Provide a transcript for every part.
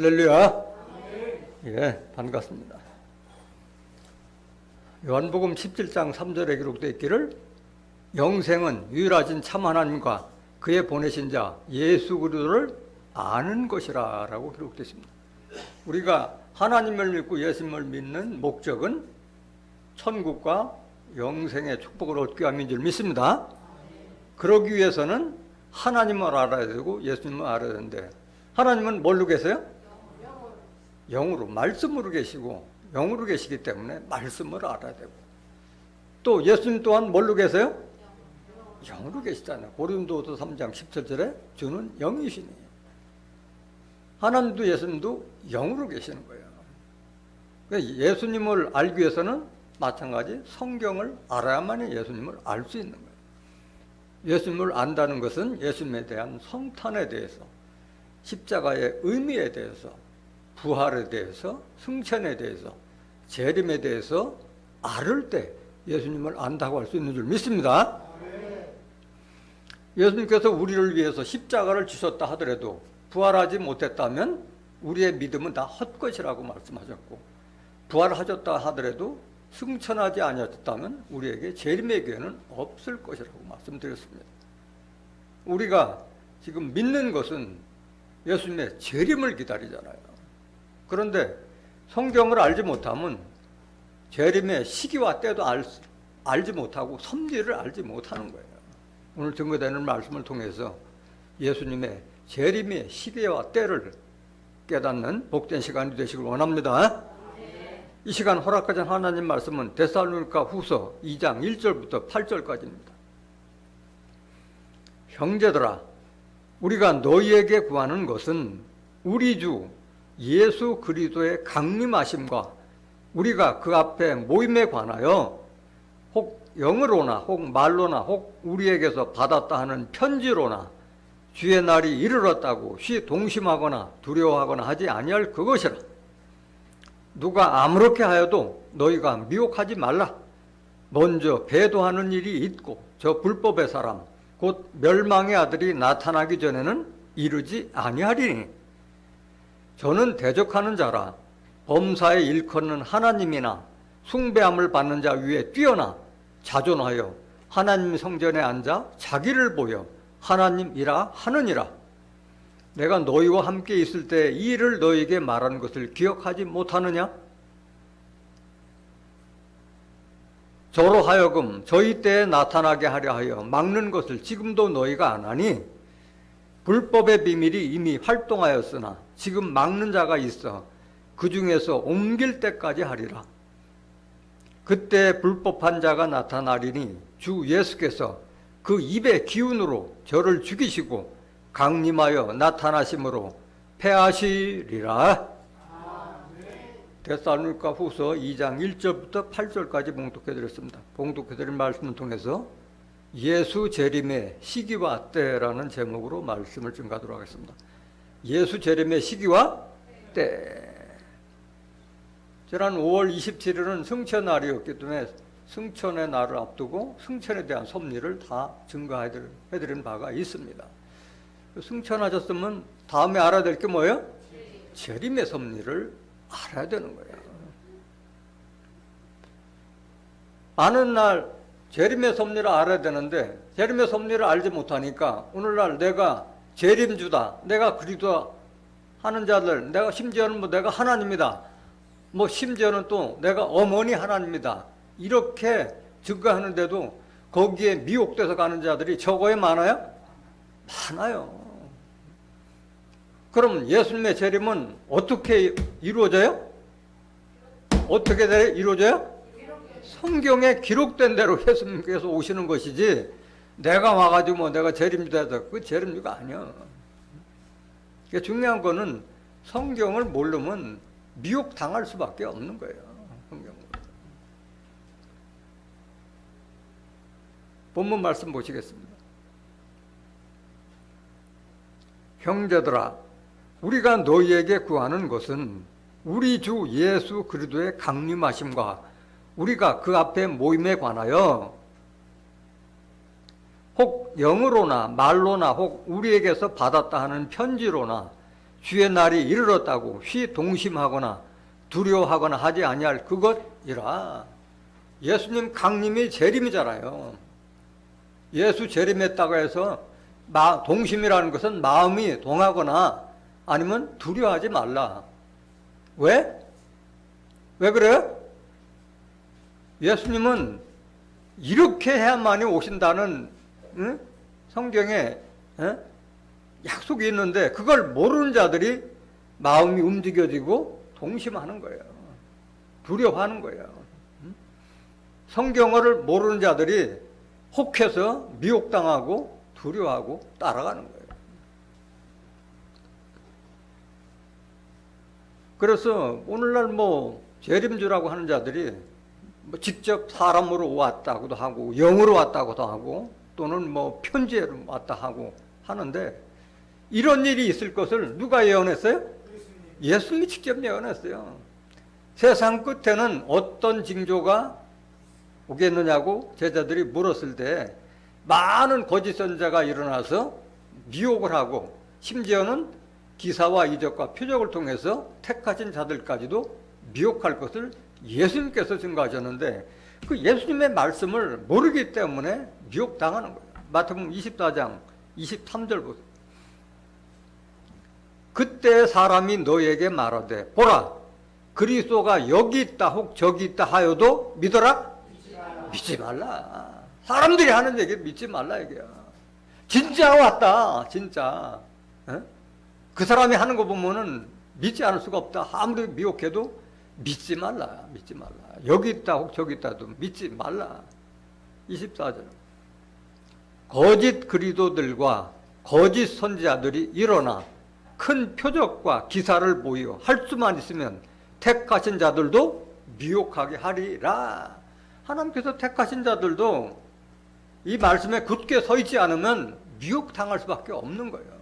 할렐루야. 예, 반갑습니다. 요한복음 17장 3절에 기록되어 있기를 영생은 유일하신 참 하나님과 그의 보내신 자 예수 그리스도를 아는 것이라 라고 기록되어 있습니다. 우리가 하나님을 믿고 예수님을 믿는 목적은 천국과 영생의 축복을 얻기 위함인 줄 믿습니다. 그러기 위해서는 하나님을 알아야 되고 예수님을 알아야 되는데, 하나님은 뭘로 계세요? 영으로, 말씀으로 계시고 영으로 계시기 때문에 말씀을 알아야 되고, 또 예수님 또한 뭘로 계세요? 영으로 계시잖아요. 고린도후서 3장 17절에 주는 영이시니, 하나님도 예수님도 영으로 계시는 거예요. 그러니까 예수님을 알기 위해서는 마찬가지 성경을 알아야만 예수님을 알 수 있는 거예요. 예수님을 안다는 것은 예수님에 대한 성탄에 대해서, 십자가의 의미에 대해서, 부활에 대해서, 승천에 대해서, 재림에 대해서 알을 때 예수님을 안다고 할 수 있는 줄 믿습니다. 예수님께서 우리를 위해서 십자가를 지셨다 하더라도 부활하지 못했다면 우리의 믿음은 다 헛것이라고 말씀하셨고, 부활하셨다 하더라도 승천하지 아니하셨다면 우리에게 재림의 기회는 없을 것이라고 말씀드렸습니다. 우리가 지금 믿는 것은 예수님의 재림을 기다리잖아요. 그런데 성경을 알지 못하면 재림의 시기와 때도 알지 못하고 섭리를 알지 못하는 거예요. 오늘 증거되는 말씀을 통해서 예수님의 재림의 시기와 때를 깨닫는 복된 시간이 되시길 원합니다. 이 시간 허락하신 하나님 말씀은 데살로니가 후서 2장 1절부터 8절까지입니다. 형제들아, 우리가 너희에게 구하는 것은 우리 주 예수 그리스도의 강림하심과 우리가 그 앞에 모임에 관하여 혹 영으로나 혹 말로나 혹 우리에게서 받았다 하는 편지로나 주의 날이 이르렀다고 동심하거나 두려워하거나 하지 아니할 그것이라. 누가 아무렇게 하여도 너희가 미혹하지 말라. 먼저 배도하는 일이 있고 저 불법의 사람 곧 멸망의 아들이 나타나기 전에는 이르지 아니하리니, 저는 대적하는 자라 범사에 일컫는 하나님이나 숭배함을 받는 자 위에 뛰어나 자존하여 하나님 성전에 앉아 자기를 보여 하나님이라 하느니라. 내가 너희와 함께 있을 때 이 일을 너희에게 말한 것을 기억하지 못하느냐? 저로 하여금 저희 때에 나타나게 하려 하여 막는 것을 지금도 너희가 안 하니, 불법의 비밀이 이미 활동하였으나 지금 막는 자가 있어 그 중에서 옮길 때까지 하리라. 그때 불법한 자가 나타나리니 주 예수께서 그 입의 기운으로 저를 죽이시고 강림하여 나타나심으로 패하시리라. 데살로니가 후서 2장 1절부터 8절까지 봉독해드렸습니다. 봉독해드린 말씀을 통해서 예수 재림의 시기와 때라는 제목으로 말씀을 증가하도록 하겠습니다. 예수 재림의 시기와 때. 지난 5월 27일은 승천날이었기 때문에 승천의 날을 앞두고 승천에 대한 섭리를 다 증거해드린 바가 있습니다. 승천하셨으면 다음에 알아야 될 게 뭐예요? 재림의 섭리를 알아야 되는 거예요. 아는 날 재림의 섭리를 알아야 되는데 재림의 섭리를 알지 못하니까 오늘날 내가 재림주다, 내가 그리스도 하는 자들, 내가 심지어는 뭐 내가 하나님이다, 뭐 심지어는 또 내가 어머니 하나님이다, 이렇게 증거하는데도 거기에 미혹돼서 가는 자들이 적어야 많아요? 많아요. 그럼 예수님의 재림은 어떻게 이루어져요? 어떻게 이루어져요? 성경에 기록된 대로 예수님께서 오시는 것이지, 내가 와가지고 뭐 내가 재림주다 해서 그 재림주가 아니야. 그러니까 중요한 거는 성경을 모르면 미혹당할 수밖에 없는 거예요. 성경을. 본문 말씀 보시겠습니다. 형제들아, 우리가 너희에게 구하는 것은 우리 주 예수 그리스도의 강림하심과 우리가 그 앞에 모임에 관하여 혹 영으로나 말로나 혹 우리에게서 받았다 하는 편지로나 주의 날이 이르렀다고 동심하거나 두려워하거나 하지 아니할 그것이라. 예수님 강림이 재림이잖아요. 예수 재림했다고 해서 동심이라는 것은 마음이 동하거나 아니면 두려워하지 말라. 왜? 왜 그래요? 예수님은 이렇게 해야만이 오신다는 성경에 약속이 있는데 그걸 모르는 자들이 마음이 움직여지고 동심하는 거예요. 두려워하는 거예요. 성경어를 모르는 자들이 혹해서 미혹당하고 두려워하고 따라가는 거예요. 그래서 오늘날 재림주라고 하는 자들이 직접 사람으로 왔다고도 하고 영으로 왔다고도 하고 또는 편지로 왔다 하고 하는데 이런 일이 있을 것을 누가 예언했어요? 예수님이 직접 예언했어요. 세상 끝에는 어떤 징조가 오겠느냐고 제자들이 물었을 때 많은 거짓 선자가 일어나서 미혹을 하고 심지어는 기사와 이적과 표적을 통해서 택하신 자들까지도 미혹할 것을 예수님께서 증거하셨는데 그 예수님의 말씀을 모르기 때문에 미혹당하는 거예요. 마태복음 24장 23절 보세요. 그때 사람이 너에게 말하되 보라 그리스도가 여기 있다 혹 저기 있다 하여도 믿어라? 믿지 말라. 사람들이 하는 얘기 믿지 말라 얘기야. 진짜 왔다 진짜. 그 사람이 하는 거 보면은 믿지 않을 수가 없다. 아무리 미혹해도 믿지 말라. 믿지 말라. 여기 있다 혹 저기 있다도 믿지 말라. 24절. 거짓 그리스도들과 거짓 선지자들이 일어나 큰 표적과 기사를 보여 할 수만 있으면 택하신 자들도 미혹하게 하리라. 하나님께서 택하신 자들도 이 말씀에 굳게 서 있지 않으면 미혹당할 수밖에 없는 거예요.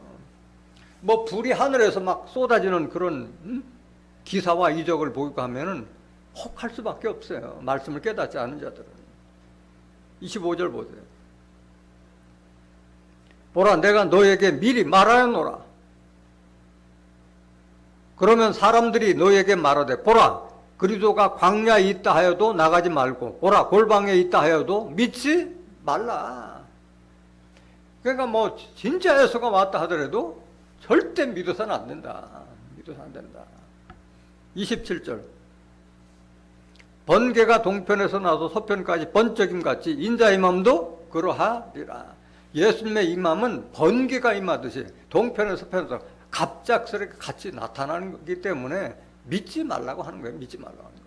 불이 하늘에서 막 쏟아지는 그런 기사와 이적을 보이고 하면은 혹할 수밖에 없어요. 말씀을 깨닫지 않은 자들은. 25절 보세요. 보라 내가 너에게 미리 말하였노라. 그러면 사람들이 너에게 말하되 보라 그리스도가 광야에 있다 하여도 나가지 말고 보라 골방에 있다 하여도 믿지 말라. 그러니까 진짜 예수가 왔다 하더라도 절대 믿어서는 안 된다. 믿어서 안 된다. 27절. 번개가 동편에서 나서 서편까지 번쩍임같이 인자의 마음도 그러하리라. 예수님의 임함은 번개가 임하듯이 동편에서 서편에서 갑작스럽게 같이 나타나는 거기 때문에 믿지 말라고 하는 거예요. 믿지 말라고 하는 거예요.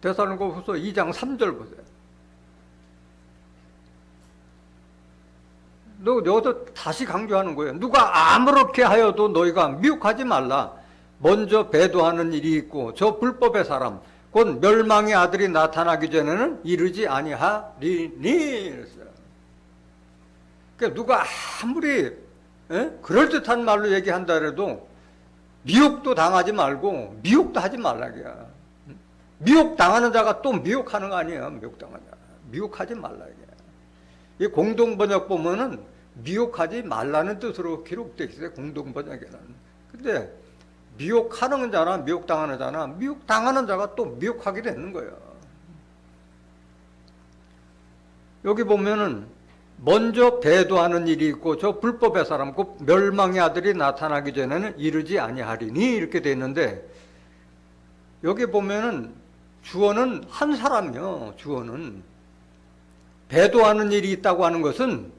데살로니가후서 2장 3절 보세요. 여기서 다시 강조하는 거예요. 누가 아무렇게 하여도 너희가 미혹하지 말라. 먼저 배도하는 일이 있고 저 불법의 사람 곧 멸망의 아들이 나타나기 전에는 이르지 아니하리니. 그러니까 누가 아무리 그럴듯한 말로 얘기한다 해도 미혹도 당하지 말고 미혹도 하지 말라기야. 미혹당하는 자가 또 미혹하는 거 아니에요. 미혹당하는 자. 미혹하지 말라기야. 이 공동번역 보면은 미혹하지 말라는 뜻으로 기록되어 있어요. 공동번역에는. 근데 미혹하는 자나 미혹당하는 자나 미혹당하는 자가 또 미혹하게 되는 거예요. 여기 보면은 먼저 배도하는 일이 있고 저 불법의 사람 곧 멸망의 아들이 나타나기 전에는 이르지 아니하리니 이렇게 돼 있는데 여기 보면은 주어는 한 사람이요. 주어는 배도하는 일이 있다고 하는 것은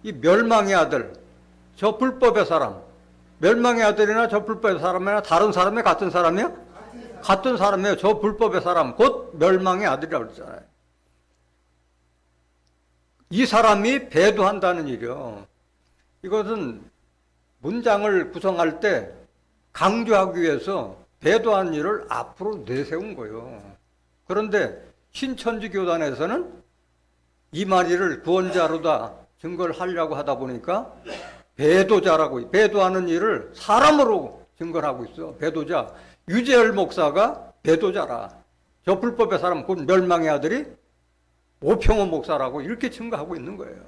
이 멸망의 아들, 저 불법의 사람, 멸망의 아들이나 저 불법의 사람이나 다른 사람이 같은 사람이요? 같은 사람이에요. 저 불법의 사람, 곧 멸망의 아들이라고 그랬잖아요. 이 사람이 배도한다는 일이요. 이것은 문장을 구성할 때 강조하기 위해서 배도한 일을 앞으로 내세운 거예요. 그런데 신천지 교단에서는 이 말을 구원자로다 증거를 하려고 하다 보니까 배도자라고, 배도하는 일을 사람으로 증거를 하고 있어. 배도자. 유재열 목사가 배도자라. 저 불법의 사람, 곧 멸망의 아들이 오평호 목사라고 이렇게 증거하고 있는 거예요.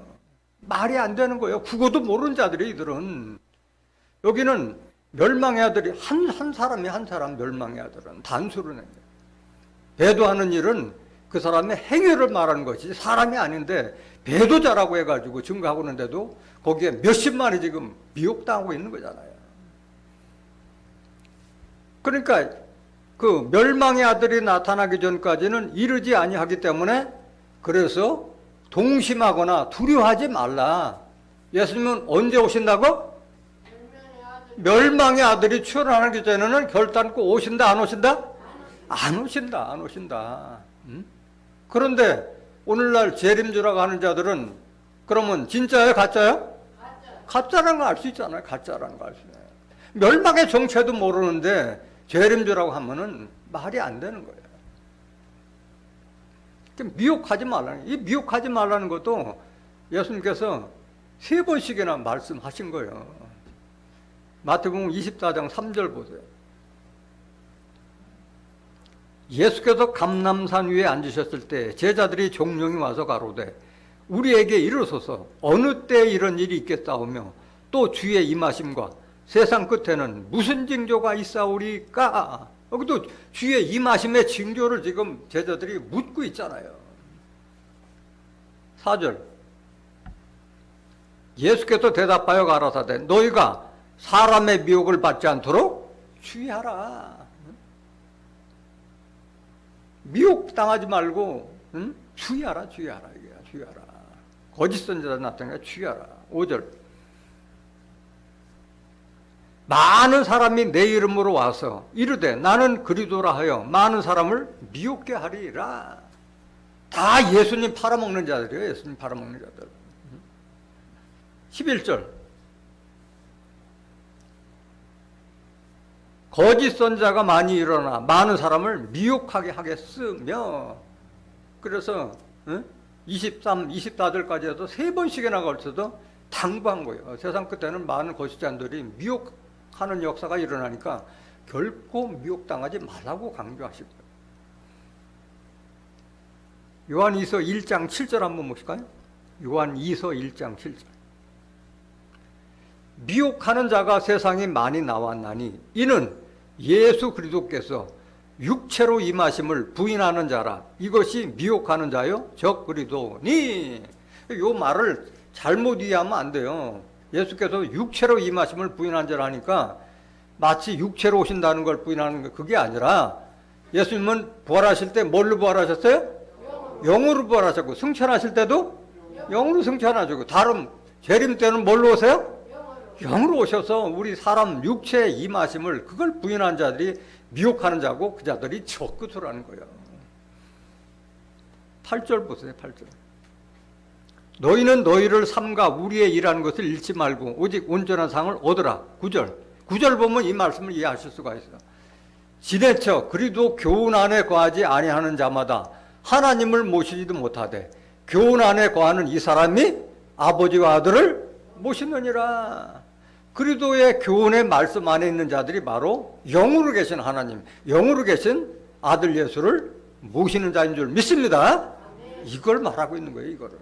말이 안 되는 거예요. 국어도 모르는 자들이 이들은. 여기는 멸망의 아들이 한 사람이 한 사람 멸망의 아들은 단수로 낸 거예요. 배도하는 일은 그 사람의 행위를 말하는 것이 사람이 아닌데 배도자라고 해가지고 증거하고 있는데도 거기에 몇십만이 지금 미혹당하고 있는 거잖아요. 그러니까 그 멸망의 아들이 나타나기 전까지는 이르지 아니하기 때문에 그래서 동심하거나 두려워하지 말라. 예수님은 언제 오신다고? 멸망의 아들이 출현하기 전에는 결단코 오신다 안 오신다? 안 오신다 안 오신다. 그런데 오늘날 재림주라고 하는 자들은 그러면 진짜예요 가짜예요? 가짜라는 걸 알 수 있잖아요. 가짜라는 걸 알 수 있어요. 멸망의 정체도 모르는데 재림주라고 하면은 말이 안 되는 거예요. 미혹하지 말라는, 이 미혹하지 말라는 것도 예수님께서 3번씩이나 말씀하신 거예요. 마태복음 24장 3절 보세요. 예수께서 감람산 위에 앉으셨을 때 제자들이 종용이 와서 가로되 우리에게 이르소서 어느 때 이런 일이 있겠사오며 또 주의 임하심과 세상 끝에는 무슨 징조가 있사오리까? 여기도 주의 임하심의 징조를 지금 제자들이 묻고 있잖아요. 4절 예수께서 대답하여 가라사대 너희가 사람의 미혹을 받지 않도록 주의하라. 미혹당하지 말고 주의하라 주의하라 이게 주의하라. 거짓 선지자 나타나니까 주의하라. 5절 많은 사람이 내 이름으로 와서 이르되 나는 그리스도라 하여 많은 사람을 미혹게 하리라. 다 예수님 팔아먹는 자들이에요. 예수님 팔아먹는 자들. 11절 거짓 선지자가 많이 일어나 많은 사람을 미혹하게 하겠으며. 그래서 23, 24절까지 해서 3번씩이나 걸쳐서 당부한 거예요. 세상 끝에는 많은 거짓자들이 미혹하는 역사가 일어나니까 결코 미혹당하지 말라고 강조하실 거예요. 요한이서 1장 7절 한번 보실까요? 요한이서 1장 7절 미혹하는 자가 세상에 많이 나왔나니 이는 예수 그리스도께서 육체로 임하심을 부인하는 자라. 이것이 미혹하는 자요 적 그리스도니. 이 말을 잘못 이해하면 안 돼요. 예수께서 육체로 임하심을 부인한 자라니까 마치 육체로 오신다는 걸 부인하는 거 그게 아니라 예수님은 부활하실 때 뭘로 부활하셨어요? 영으로 부활하셨고 승천하실 때도 영으로 승천하시고 다른 재림 때는 뭘로 오세요? 영으로 오셔서 우리 사람 육체의 임하심을 그걸 부인한 자들이 미혹하는 자고 그 자들이 적그리스도라는 거예요. 8절 보세요. 8절 너희는 너희를 삼가 우리의 일하는 것을 잃지 말고 오직 온전한 상을 얻으라. 9절 보면 이 말씀을 이해하실 수가 있어요. 지내쳐 그리도 교훈 안에 거하지 아니하는 자마다 하나님을 모시지도 못하되 교훈 안에 거하는 이 사람이 아버지와 아들을 모시느니라. 그리도의 교훈의 말씀 안에 있는 자들이 바로 영으로 계신 하나님, 영으로 계신 아들 예수를 모시는 자인 줄 믿습니다. 이걸 말하고 있는 거예요. 이거를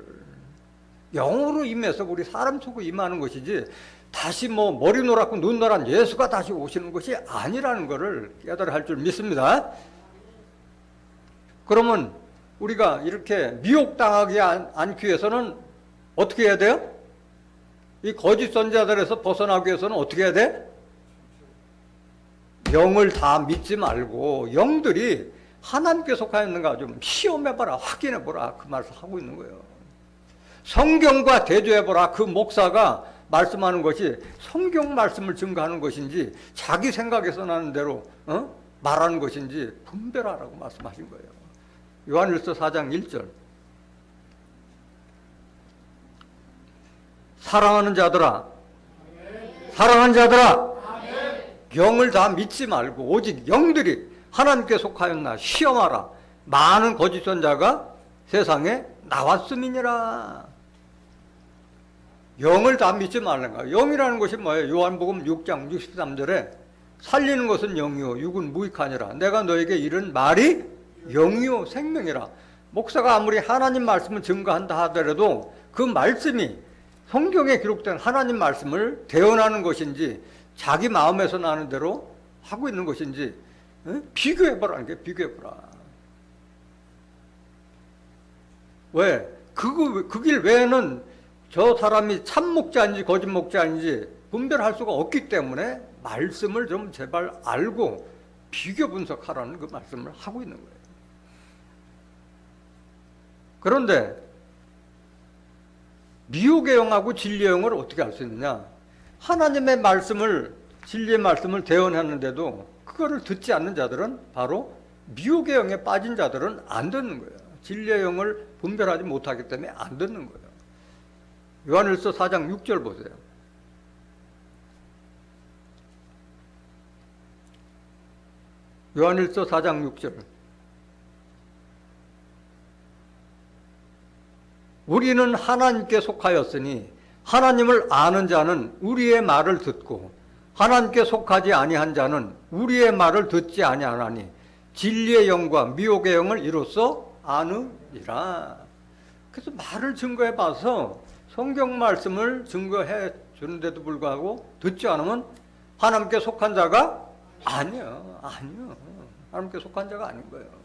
영으로 임해서 우리 사람 속에 임하는 것이지 다시 뭐 머리 노랗고 눈 노란 예수가 다시 오시는 것이 아니라는 것을 깨달아야 할 줄 믿습니다. 그러면 우리가 이렇게 미혹당하지 않기 위해서는 어떻게 해야 돼요? 이 거짓 선지자들에서 벗어나기 위해서는 어떻게 해야 돼? 영을 다 믿지 말고 영들이 하나님께 속하였는가 좀 시험해봐라, 확인해보라, 그 말을 하고 있는 거예요. 성경과 대조해보라. 그 목사가 말씀하는 것이 성경 말씀을 증거하는 것인지 자기 생각에서 나는 대로 말하는 것인지 분별하라고 말씀하신 거예요. 요한일서 4장 1절 사랑하는 자들아, 사랑하는 자들아, 영을 다 믿지 말고 오직 영들이 하나님께 속하였나 시험하라. 많은 거짓 선자가 세상에 나왔음이니라. 영을 다 믿지 말는가. 영이라는 것이 뭐예요? 요한복음 6장 63절에 살리는 것은 영이요 육은 무익하니라. 내가 너에게 이른 말이 영이요 생명이라. 목사가 아무리 하나님 말씀을 증거한다 하더라도 그 말씀이 성경에 기록된 하나님 말씀을 대언하는 것인지 자기 마음에서 나는 대로 하고 있는 것인지 비교해보라는 게 비교해보라. 왜? 그 길 외에는 저 사람이 참 목자인지 거짓 목자인지 분별할 수가 없기 때문에 말씀을 좀 제발 알고 비교 분석하라는 그 말씀을 하고 있는 거예요. 그런데 미혹의 영하고 진리의 영을 어떻게 알 수 있느냐? 하나님의 말씀을, 진리의 말씀을 대언하는데도 그거를 듣지 않는 자들은 바로 미혹의 영에 빠진 자들은 안 듣는 거예요. 진리의 영을 분별하지 못하기 때문에 안 듣는 거예요. 요한일서 4장 6절 보세요. 요한일서 4장 6절. 우리는 하나님께 속하였으니 하나님을 아는 자는 우리의 말을 듣고 하나님께 속하지 아니한 자는 우리의 말을 듣지 아니하나니 진리의 영과 미혹의 영을 이로써 아느니라. 그래서 말을 증거해 봐서 성경 말씀을 증거해 주는데도 불구하고 듣지 않으면 하나님께 속한 자가 아니에요. 하나님께 속한 자가 아닌 거예요.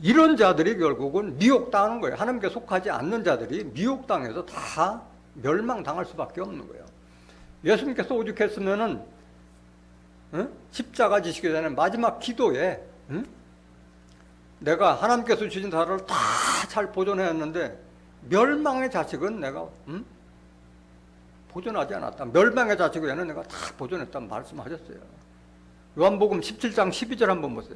이런 자들이 결국은 미혹당하는 거예요. 하나님께 속하지 않는 자들이 미혹당해서 다 멸망당할 수밖에 없는 거예요. 예수님께서 오죽했으면은 십자가 지시기 전에 마지막 기도에 내가 하나님께서 주신 나라를 다 잘 보존했는데 멸망의 자식은 내가 보존하지 않았다. 멸망의 자식 외에는 내가 다 보존했다 말씀하셨어요. 요한복음 17장 12절 한번 보세요.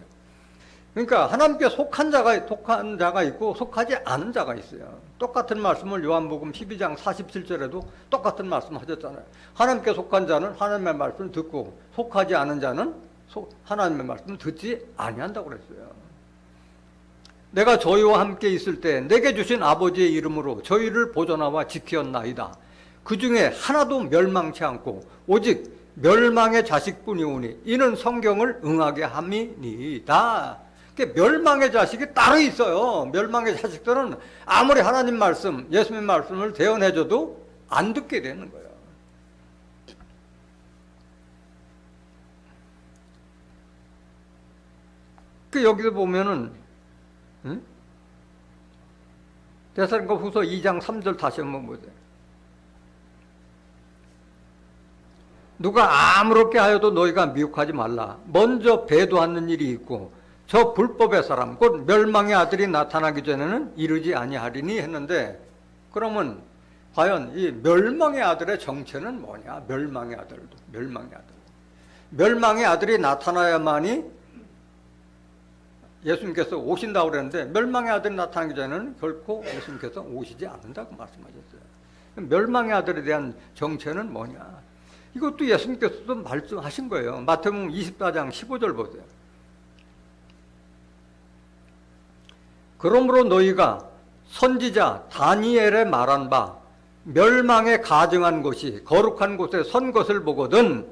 그러니까 하나님께 속한 자가 있고 속하지 않은 자가 있어요. 똑같은 말씀을 요한복음 12장 47절에도 똑같은 말씀 하셨잖아요. 하나님께 속한 자는 하나님의 말씀을 듣고 속하지 않은 자는 하나님의 말씀을 듣지 아니한다고 그랬어요. 내가 저희와 함께 있을 때 내게 주신 아버지의 이름으로 저희를 보존하와 지켰나이다. 그 중에 하나도 멸망치 않고 오직 멸망의 자식뿐이오니 이는 성경을 응하게 함이니이다. 멸망의 자식이 따로 있어요. 멸망의 자식들은 아무리 하나님 말씀, 예수님 말씀을 대언해줘도 안 듣게 되는 거예요. 여기서 보면은 데살로니가 후서 2장 3절 다시 한번 보세요. 누가 아무렇게 하여도 너희가 미혹하지 말라. 먼저 배도하는 일이 있고 저 불법의 사람 곧 멸망의 아들이 나타나기 전에는 이르지 아니하리니 했는데, 그러면 과연 이 멸망의 아들의 정체는 뭐냐? 멸망의 아들이 나타나야만이 예수님께서 오신다고 그랬는데 멸망의 아들이 나타나기 전에는 결코 예수님께서 오시지 않는다고 말씀하셨어요. 멸망의 아들에 대한 정체는 뭐냐? 이것도 예수님께서도 말씀하신 거예요. 마태복음 24장 15절 보세요. 그러므로 너희가 선지자 다니엘의 말한 바 멸망에 가증한 곳이 거룩한 곳에 선 것을 보거든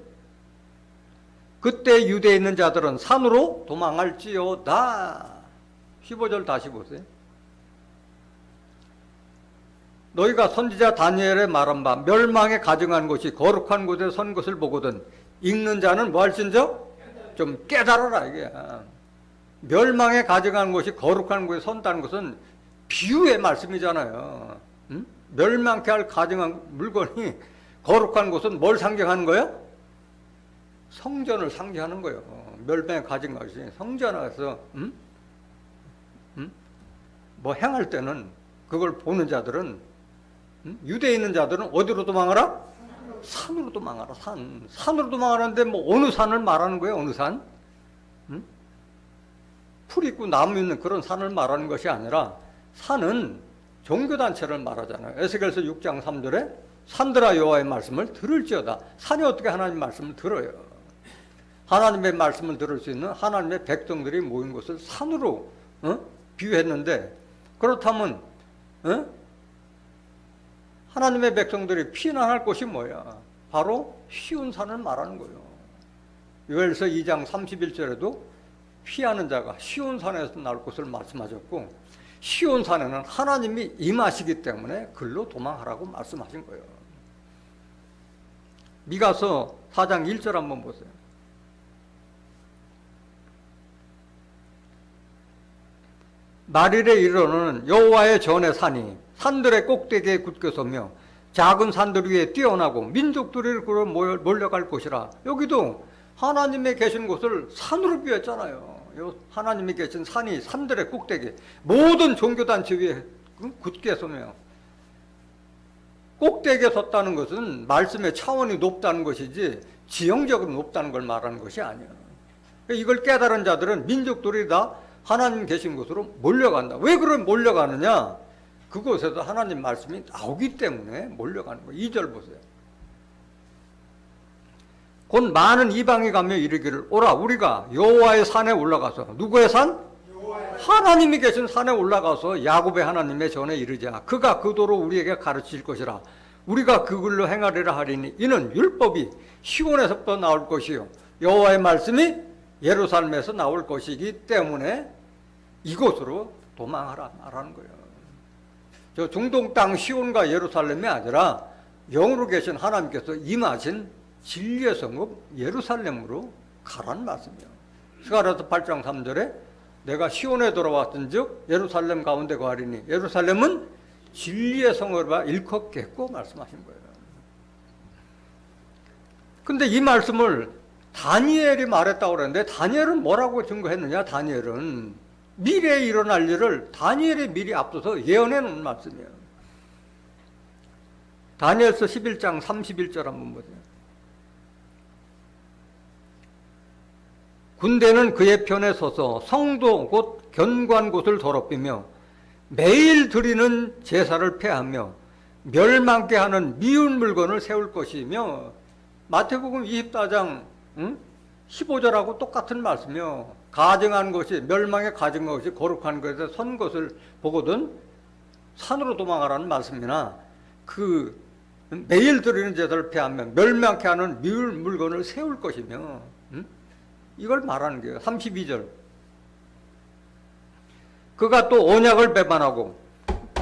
그때 유대에 있는 자들은 산으로 도망할지어다. 15절 다시 보세요. 너희가 선지자 다니엘의 말한 바 멸망에 가증한 곳이 거룩한 곳에 선 것을 보거든 읽는 자는 뭐 할진저? 좀 깨달아라 이게. 멸망에 가증한 곳이 거룩한 곳에 선다는 것은 비유의 말씀이잖아요. 멸망케 할 가증한 물건이 거룩한 곳은 뭘 상징하는 거예요? 성전을 상징하는 거예요. 멸망에 가증한 것이 성전에서 뭐 행할 때는 그걸 보는 자들은 유대에 있는 자들은 어디로 도망하라? 산으로 도망하라. 산으로 도망하는데 뭐 어느 산을 말하는 거예요? 어느 산? 풀 있고 나무 있는 그런 산을 말하는 것이 아니라 산은 종교단체를 말하잖아요. 에스겔서 6장 3절에 산들아 여호와의 말씀을 들을지어다. 산이 어떻게 하나님 말씀을 들어요? 하나님의 말씀을 들을 수 있는 하나님의 백성들이 모인 곳을 산으로 비유했는데, 그렇다면 하나님의 백성들이 피난할 곳이 뭐야? 바로 쉬운 산을 말하는 거예요. 요엘서 2장 31절에도 피하는 자가 쉬운 산에서 나올 것을 말씀하셨고, 시온산에는 하나님이 임하시기 때문에 글로 도망하라고 말씀하신 거예요. 미가서 4장 1절 한번 보세요. 말일에 이르러는 여호와의 전의 산이 산들의 꼭대기에 굳게 서며 작은 산들 위에 뛰어나고 민족들이 그로 몰려갈 곳이라. 여기도 하나님이 계신 곳을 산으로 비웠잖아요. 하나님이 계신 산이 산들의 꼭대기, 모든 종교단체 위에 굳게 서며, 꼭대기에 섰다는 것은 말씀의 차원이 높다는 것이지 지형적으로 높다는 걸 말하는 것이 아니에요. 이걸 깨달은 자들은 민족들이 다 하나님 계신 곳으로 몰려간다. 왜 그런 몰려가느냐? 그곳에서 하나님 말씀이 나오기 때문에 몰려가는 거예요. 2절 보세요. 곧 많은 이방이 가며 이르기를 오라 우리가 여호와의 산에 올라가서, 누구의 산? 하나님이 계신 산에 올라가서 야곱의 하나님의 전에 이르자. 그가 그 도로 우리에게 가르칠 것이라. 우리가 그 길로 행하리라 하리니 이는 율법이 시온에서부터 나올 것이요 여호와의 말씀이 예루살렘에서 나올 것이기 때문에 이곳으로 도망하라 말하는 거예요. 저 중동 땅 시온과 예루살렘이 아니라 영으로 계신 하나님께서 임하신 진리의 성읍 예루살렘으로 가라는 말씀이에요. 스가랴서 8장 3절에 내가 시온에 돌아왔은즉 예루살렘 가운데 거하리니 예루살렘은 진리의 성읍이라 일컫겠고 말씀하신 거예요. 근데 이 말씀을 다니엘이 말했다고 그러는데 다니엘은 뭐라고 증거했느냐? 다니엘은 미래에 일어날 일을 다니엘이 미리 앞서서 예언해 놓은 말씀이에요. 다니엘서 11장 31절 한번 보세요. 군대는 그의 편에 서서 성도 곧 견고한 곳을 더럽히며 매일 드리는 제사를 폐하며 멸망케 하는 미운 물건을 세울 것이며, 마태복음 24장 15절하고 똑같은 말씀이요. 가증한 것이, 멸망에 가증한 것이 거룩한 것에 선 것을 보거든 산으로 도망가라는 말씀이나, 그 매일 드리는 제사를 폐하며 멸망케 하는 미운 물건을 세울 것이며, 이걸 말하는 거예요. 32절. 그가 또 언약을 배반하고,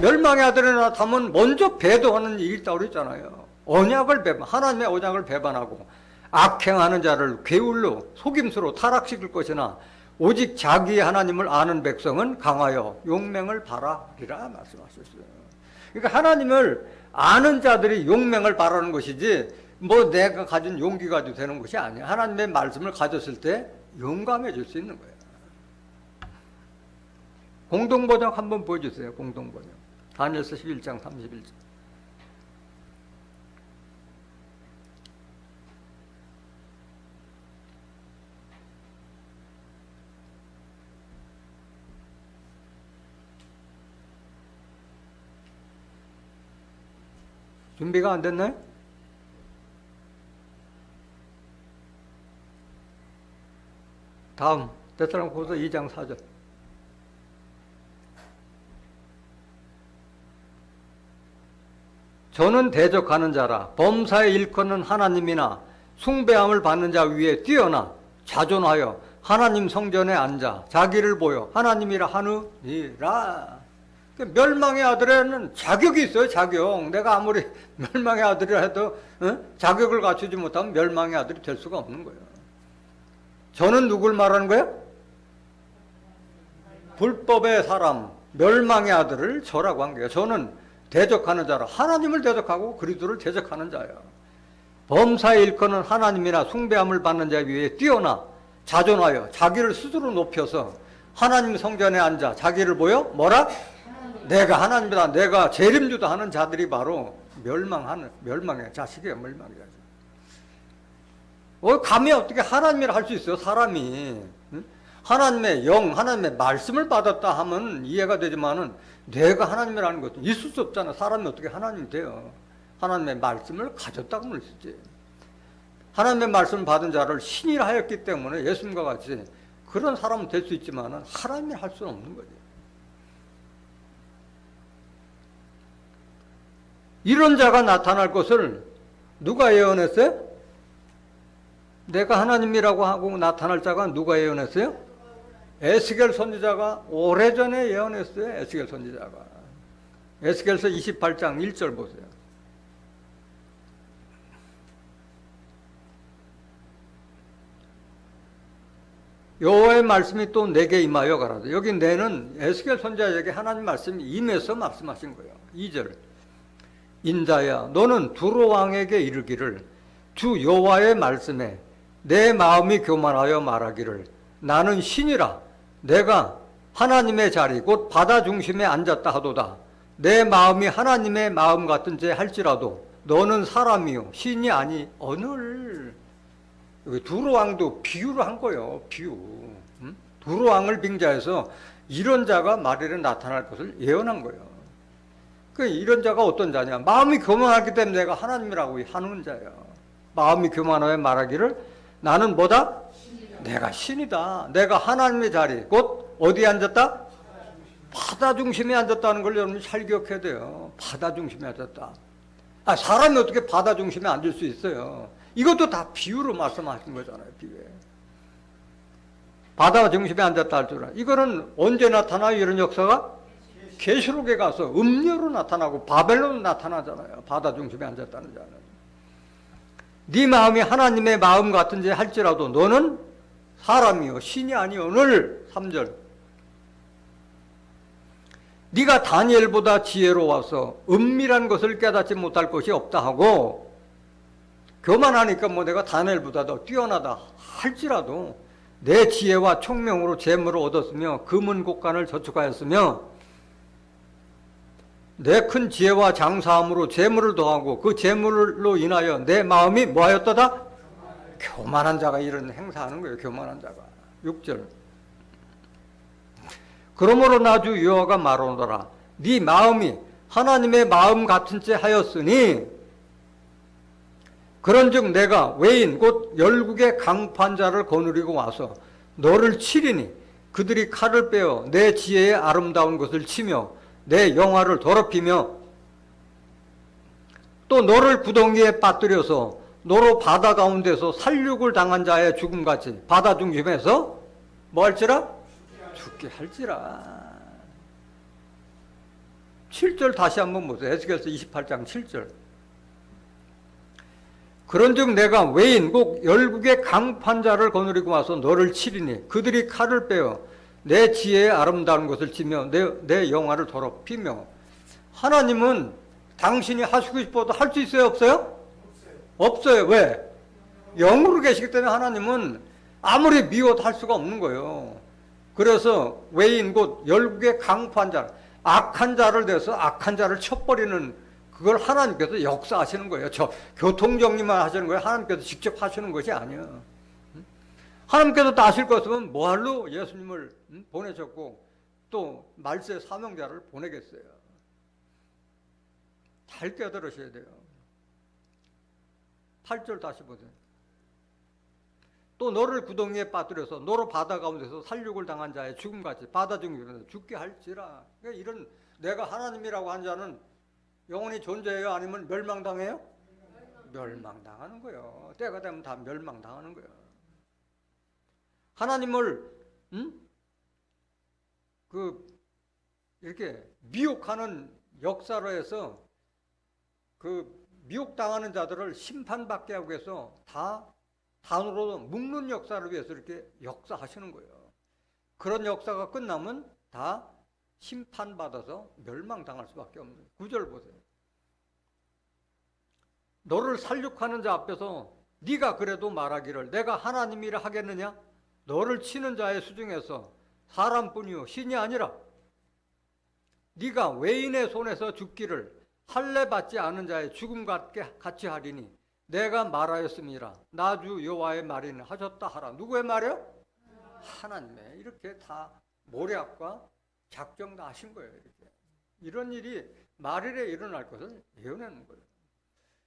멸망의 아들이 나타나면 먼저 배도하는 일이 있다고 그랬잖아요. 언약을 배반, 하나님의 언약을 배반하고 악행하는 자를 괴울로 속임수로 타락시킬 것이나 오직 자기의 하나님을 아는 백성은 강하여 용맹을 바라리라 말씀하셨어요. 그러니까 하나님을 아는 자들이 용맹을 바라는 것이지 뭐 내가 가진 용기 가지고 되는 것이 아니에요. 하나님의 말씀을 가졌을 때 용감해질 수 있는 거예요. 공동번역 한번 보여주세요. 공동번역 다니엘서 11장 31절. 준비가 안 됐나요? 다음 데살로니가후서 2장 4절. 저는 대적하는 자라 범사에 일컫는 하나님이나 숭배함을 받는 자 위에 뛰어나 자존하여 하나님 성전에 앉아 자기를 보여 하나님이라 하느니라. 멸망의 아들에는 자격이 있어요. 자격. 내가 아무리 멸망의 아들이라 해도 자격을 갖추지 못하면 멸망의 아들이 될 수가 없는 거예요. 저는 누굴 말하는 거예요? 불법의 사람, 멸망의 아들을 저라고 한 거예요. 저는 대적하는 자라 하나님을 대적하고 그리스도를 대적하는 자예요. 범사에 일컫는 하나님이나 숭배함을 받는 자 위에 뛰어나 자존하여 자기를 스스로 높여서 하나님 성전에 앉아 자기를 보여 뭐라? 내가 하나님이다, 내가 재림주다 하는 자들이 바로 멸망의 자식이에요. 멸망의 자식. 감히 어떻게 하나님이라 할 수 있어요? 사람이. 하나님의 영, 하나님의 말씀을 받았다 하면 이해가 되지만은 내가 하나님이라는 것도 있을 수 없잖아. 사람이 어떻게 하나님이 돼요? 하나님의 말씀을 가졌다고 할 수 있지. 하나님의 말씀을 받은 자를 신이라 하였기 때문에 예수님과 같이 그런 사람은 될 수 있지만은 하나님이 할 수는 없는 거지. 이런 자가 나타날 것을 누가 예언했어요? 내가 하나님이라고 하고 나타날 자가 누가 예언했어요? 에스겔 선지자가 오래전에 예언했어요. 에스겔 선지자가. 에스겔서 28장 1절 보세요. 여호와의 말씀이 또 내게 임하여 가라되. 여기 내는 에스겔 선지자에게 하나님 말씀이 임해서 말씀하신 거예요. 2절. 인자야 너는 두로 왕에게 이르기를 주 여호와의 말씀에 내 마음이 교만하여 말하기를 나는 신이라 내가 하나님의 자리 곧 바다 중심에 앉았다 하도다. 내 마음이 하나님의 마음 같은지 할지라도 너는 사람이요 신이 아니 오늘. 두로 왕도 비유를 한 거예요. 비유. 두로 왕을 빙자해서 이런 자가 말일에 나타날 것을 예언한 거예요. 그 이런 자가 어떤 자냐? 마음이 교만하기 때문에 내가 하나님이라고 하는 자예요. 마음이 교만하여 말하기를 나는 뭐다? 신이다. 내가 신이다. 내가 하나님의 자리 곧 어디에 앉았다? 바다 중심에 앉았다는 걸 여러분이 잘 기억해야 돼요. 바다 중심에 앉았다. 사람이 어떻게 바다 중심에 앉을 수 있어요? 이것도 다 비유로 말씀하신 거잖아요. 비유에. 바다 중심에 앉았다 할 줄 알아. 이거는 언제 나타나요? 이런 역사가? 계시록에 가서 음료로 나타나고 바벨론으로 나타나잖아요. 바다 중심에 앉았다는 자는. 네 마음이 하나님의 마음 같은지 할지라도 너는 사람이요 신이 아니오늘. 3절. 네가 다니엘보다 지혜로워서 은밀한 것을 깨닫지 못할 것이 없다 하고 교만하니까 뭐 내가 다니엘보다 더 뛰어나다 할지라도 내 지혜와 총명으로 재물을 얻었으며 금은 곡간을 저축하였으며 내 큰 지혜와 장사함으로 재물을 더하고 그 재물로 인하여 내 마음이 뭐하였더다? 교만한 자가 이런 행사하는 거예요. 교만한 자가. 6절. 그러므로 나주 여호와가 말하노라 네 마음이 하나님의 마음 같은 채 하였으니 그런즉 내가 외인 곧 열국의 강판 자를 거느리고 와서 너를 치리니 그들이 칼을 빼어 내 지혜의 아름다운 것을 치며 내 영화를 더럽히며 또 너를 구덩이에 빠뜨려서 너로 바다 가운데서 살육을 당한 자의 죽음같이 바다 중심에서 뭐 할지라? 죽게 할지라. 7절 다시 한번 보세요. 에스겔서 28장 7절. 그런즉 내가 외인 곧 열국의 강판자를 거느리고 와서 너를 치리니 그들이 칼을 빼어 내 지혜의 아름다운 것을 치며 내 영화를 더럽히며. 하나님은 당신이 하시고 싶어도 할 수 있어요? 없어요? 없어요. 왜? 영으로 계시기 때문에 하나님은 아무리 미워도 할 수가 없는 거예요. 그래서 외인 곧 열국의 강판자, 악한 자를 대서 악한 자를 쳐버리는 그걸 하나님께서 역사하시는 거예요. 저 교통정리만 하시는 거예요. 하나님께서 직접 하시는 것이 아니에요. 하나님께서 다 하실 것이면 뭐할로 예수님을 보내셨고 또 말세 사명자를 보내겠어요. 잘 깨달으셔야 돼요. 8절 다시 보세요. 또 너를 구덩이에 빠뜨려서 너로 바다 가운데서 살육을 당한 자의 죽음같이 바다 중에서 죽게 할지라. 그러니까 이런 내가 하나님이라고 한 자는 영원히 존재해요? 아니면 멸망당해요? 멸망당하는 거예요. 때가 되면 다 멸망당하는 거예요. 하나님을 이렇게 미혹하는 역사로 해서 그 미혹당하는 자들을 심판받게 하기 위해서 다 단으로 묶는 역사를 위해서 이렇게 역사하시는 거예요. 그런 역사가 끝나면 다 심판받아서 멸망당할 수밖에 없는 거예요. 9절 보세요. 너를 살육하는 자 앞에서 네가 그래도 말하기를 내가 하나님이라 하겠느냐? 너를 치는 자의 수중에서 사람뿐이요 신이 아니라 네가 외인의 손에서 죽기를 할례 받지 않은 자의 죽음 같이 하리니 내가 말하였음이라 나주 여호와의 말이니 하셨다 하라. 누구의 말이요? 하나님의. 이렇게 다 모략과 작정 다 하신 거예요. 이렇게. 이런 일이 말일에 일어날 것을 예언하는 거예요.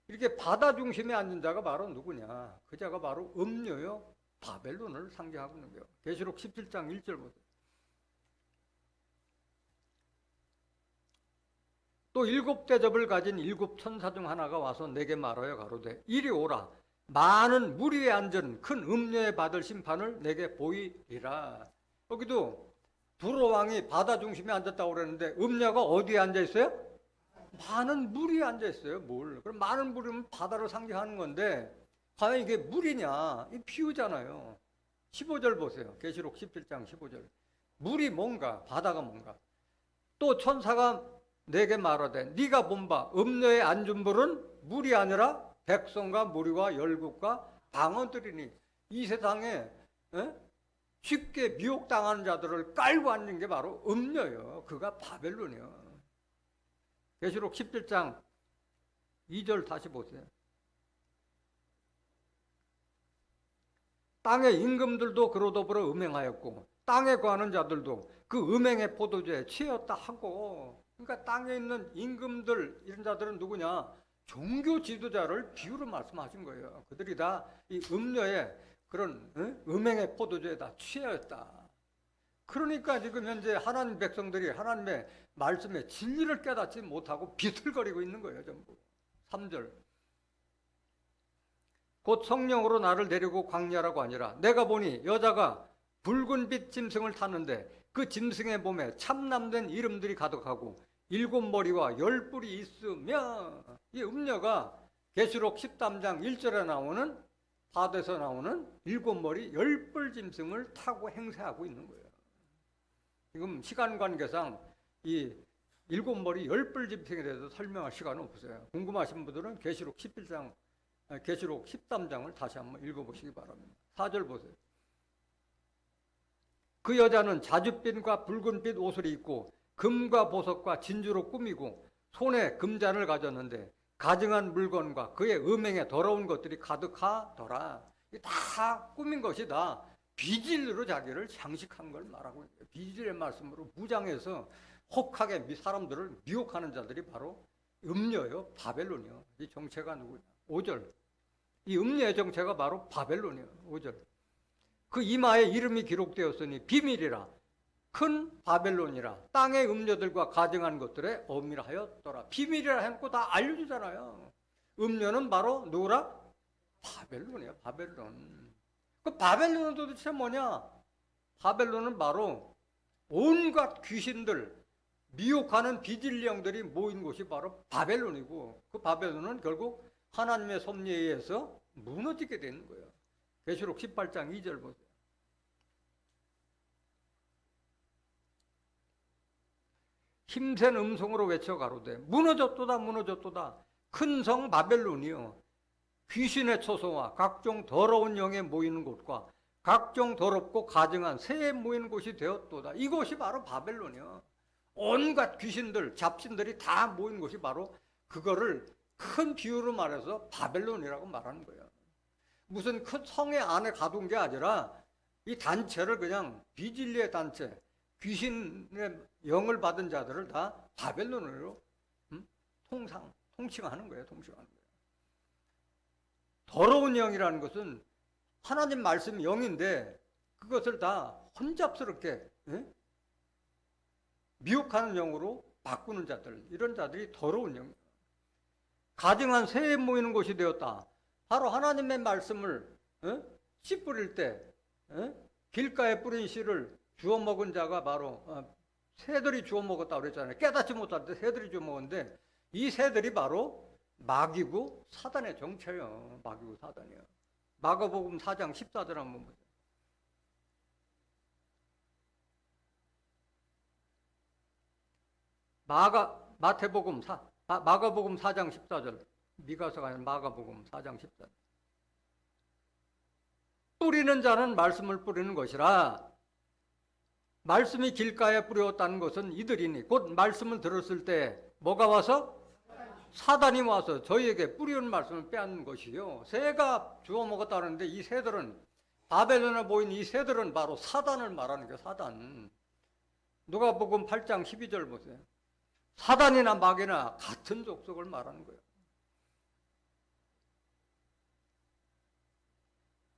이렇게 바다 중심에 앉은 자가 바로 누구냐? 그 자가 바로 음녀요 바벨론을 상징하고 있는 거예요. 계시록 17장 1절 보세요. 또 7대접을 가진 7천사 중 하나가 와서 내게 말하여 가로되 이리 오라. 많은 무리에 앉은 큰 음녀에 받을 심판을 내게 보이리라. 여기도 두로왕이 바다 중심에 앉았다고 그랬는데 음녀가 어디에 앉아 있어요? 많은 물이 앉아 있어요. 물. 그럼 많은 물이면 바다를 상징하는 건데 과연 이게 물이냐? 이 비유잖아요. 15절 보세요. 계시록 17장 15절. 물이 뭔가, 바다가 뭔가. 또 천사가 내게 말하되 네가 본 바 음녀에 앉은 물은 물이 아니라 백성과 무리와 열국과 방언들이니 이 세상에 쉽게 미혹당하는 자들을 깔고 앉는 게 바로 음녀예요. 그가 바벨론이요. 계시록 17장 2절 다시 보세요. 땅의 임금들도 그로 더불어 음행하였고 땅에 거하는 자들도 그 음행의 포도주에 취했다 하고, 그러니까 땅에 있는 임금들 이런 자들은 누구냐? 종교 지도자를 비유로 말씀하신 거예요. 그들이 다 이 음녀의 그런 음행의 포도주에 다 취하였다. 그러니까 지금 현재 하나님 백성들이 하나님의 말씀에 진리를 깨닫지 못하고 비틀거리고 있는 거예요, 전부. 3절. 곧 성령으로 나를 데리고 광야라고 아니라 내가 보니 여자가 붉은 빛 짐승을 탔는데 그 짐승의 몸에 참남된 이름들이 가득하고 7머리와 10뿔이 있으며, 이 음녀가 계시록 13장 1절에 나오는 바다에서 나오는 7머리 10뿔 짐승을 타고 행세하고 있는 거예요. 지금 시간 관계상 이 7머리 10뿔 짐승에 대해서 설명할 시간은 없어요. 궁금하신 분들은 계시록 13장을 다시 한번 읽어보시기 바랍니다. 4절 보세요. 그 여자는 자줏빛과 붉은빛 옷을 입고 금과 보석과 진주로 꾸미고 손에 금잔을 가졌는데 가증한 물건과 그의 음행에 더러운 것들이 가득하더라. 다 꾸민 것이 다 비질로 자기를 장식한 걸 말하고 있어요. 비질의 말씀으로 무장해서 혹하게 사람들을 미혹하는 자들이 바로 음녀요, 바벨론이요. 이 정체가 누구냐? 5절. 이 음녀의 정체가 바로 바벨론이요. 5절. 그 이마에 이름이 기록되었으니 비밀이라 큰 바벨론이라 땅의 음녀들과 가증한 것들에 엄밀 하였더라. 비밀이라 해놓고 다 알려주잖아요. 음녀는 바로 누구라? 바벨론이에요. 바벨론. 그 바벨론은 도대체 뭐냐? 바벨론은 바로 온갖 귀신들, 미혹하는 비진리형들이 모인 곳이 바로 바벨론이고, 그 바벨론은 결국 하나님의 섭리에 의해서 무너지게 되는 거예요. 계시록 18장 2절 보세요. 힘센 음성으로 외쳐 가로되 무너졌도다 무너졌도다 큰 성 바벨론이요 귀신의 초소와 각종 더러운 영에 모이는 곳과 각종 더럽고 가증한 새에 모이는 곳이 되었도다. 이곳이 바로 바벨론이요. 온갖 귀신들 잡신들이 다 모인 곳이 바로, 그거를 큰 비유로 말해서 바벨론이라고 말하는 거예요. 무슨 큰 성의 안에 가둔 게 아니라 이 단체를 그냥 비진리의 단체, 귀신의 영을 받은 자들을 다 바벨론으로 통칭하는 거예요. 통칭하는 거예요. 더러운 영이라는 것은 하나님 말씀 영인데 그것을 다 혼잡스럽게 미혹하는 영으로 바꾸는 자들, 이런 자들이 더러운 영이에요. 가증한 새에 모이는 곳이 되었다. 바로 하나님의 말씀을 씨 뿌릴 때 길가에 뿌린 씨를 주워 먹은 자가 바로 새들이 주워 먹었다고 그랬잖아요. 깨닫지 못할 때 새들이 주워 먹었는데 이 새들이 바로 마귀고 사단의 정체예요. 마귀고 사단이에요. 마가복음 4장 14절 한번 보세요. 마가복음 4장 14절. 미가서가 아니라 마가복음 4장 14절. 뿌리는 자는 말씀을 뿌리는 것이라. 말씀이 길가에 뿌렸다는 것은 이들이니 곧 말씀을 들었을 때 뭐가 와서? 사단이 와서 저희에게 뿌리는 말씀을 빼앗는 것이요. 새가 주워 먹었다는데 이 새들은, 바벨론에 보인 이 새들은 바로 사단을 말하는 거예요. 사단. 누가복음 8장 12절 보세요. 사단이나 마귀나 같은 족속을 말하는 거예요.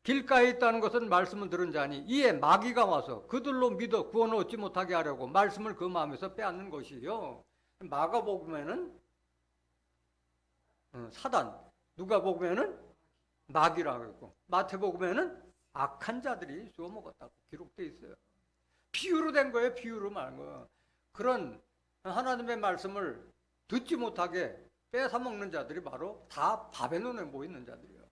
길가에 있다는 것은 말씀을 들은 자니 이에 마귀가 와서 그들로 믿어 구원을 얻지 못하게 하려고 말씀을 그 마음에서 빼앗는 것이요. 마가복음에는 사단, 누가복음에는 마귀라고 했고 마태복음에는 악한 자들이 주워 먹었다고 기록되어 있어요. 비유로 된 거예요. 비유로 말한 거. 그런 하나님의 말씀을 듣지 못하게 뺏어 먹는 자들이 바로 다 바벨론에 모여 있는 자들이에요.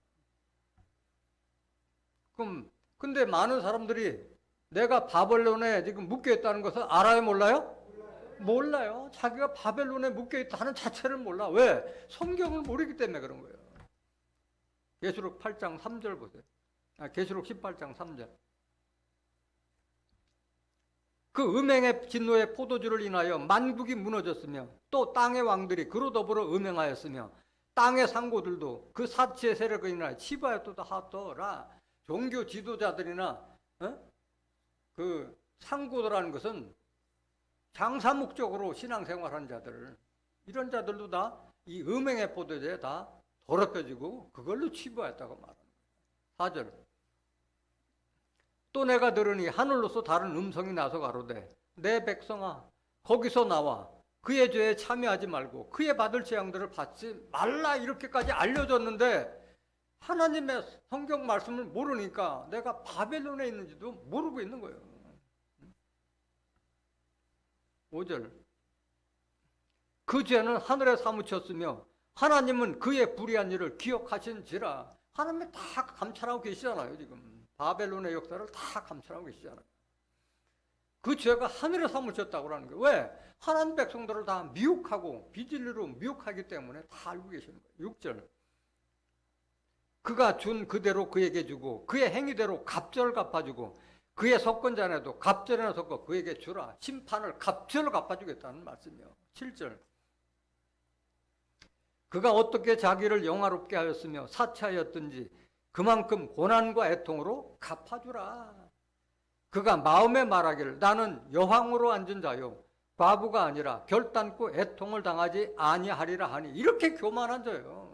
그럼 근데 많은 사람들이 내가 바벨론에 지금 묶여 있다는 것을 알아요, 몰라요? 몰라요. 자기가 바벨론에 묶여 있다는 자체를 몰라. 왜? 성경을 모르기 때문에 그런 거예요. 계시록 8장 3절 보세요. 계시록 18장 3절. 그 음행의 진노의 포도주를 인하여 만국이 무너졌으며 또 땅의 왕들이 그로 더불어 음행하였으며 땅의 상고들도 그 사치의 세력을 인하여 치부하였도다 하더라. 종교 지도자들이나 그 상고들하는 것은 장사 목적으로 신앙생활하는 자들, 이런 자들도 다 이 음행의 포도주에 다 더럽혀지고 그걸로 치부하였다고 말합니다. 4절. 또 내가 들으니 하늘로서 다른 음성이 나서 가로되 내 백성아 거기서 나와 그의 죄에 참여하지 말고 그의 받을 재앙들을 받지 말라, 이렇게까지 알려줬는데 하나님의 성경 말씀을 모르니까 내가 바벨론에 있는지도 모르고 있는 거예요. 5절. 그 죄는 하늘에 사무쳤으며 하나님은 그의 불의한 일을 기억하신지라. 하나님이 다 감찰하고 계시잖아요. 지금 바벨론의 역사를 다 감찰하고 계시잖아요. 그 죄가 하늘에 사무쳤다고 하는 거예요. 왜? 하나님 백성들을 다 미혹하고 비진리로 미혹하기 때문에 다 알고 계시는 거예요. 6절. 그가 준 그대로 그에게 주고 그의 행위대로 갑절을 갚아주고 그의 석권자네도 갑절이나 섞어 그에게 주라. 심판을 갑절로 갚아주겠다는 말씀이요. 7절. 그가 어떻게 자기를 영화롭게 하였으며 사치하였든지 그만큼 고난과 애통으로 갚아주라. 그가 마음에 말하기를 나는 여왕으로 앉은 자요 과부가 아니라 결단코 애통을 당하지 아니하리라 하니, 이렇게 교만한 자요.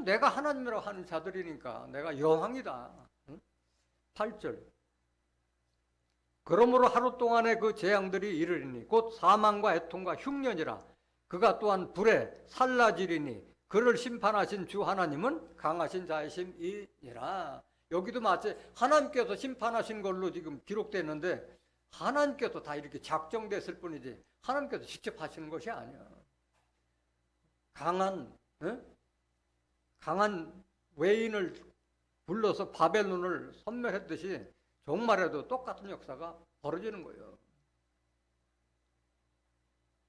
내가 하나님이라고 하는 자들이니까 내가 여왕이다. 8절. 그러므로 하루 동안의 그 재앙들이 이르리니 곧 사망과 애통과 흉년이라. 그가 또한 불에 살라지리니 그를 심판하신 주 하나님은 강하신 자이심이니라. 여기도 마치 하나님께서 심판하신 걸로 지금 기록되는데 하나님께서 다 이렇게 작정됐을 뿐이지 하나님께서 직접 하시는 것이 아니야. 강한 외인을 불러서 바벨론을 섬멸했듯이 종말에도 똑같은 역사가 벌어지는 거예요.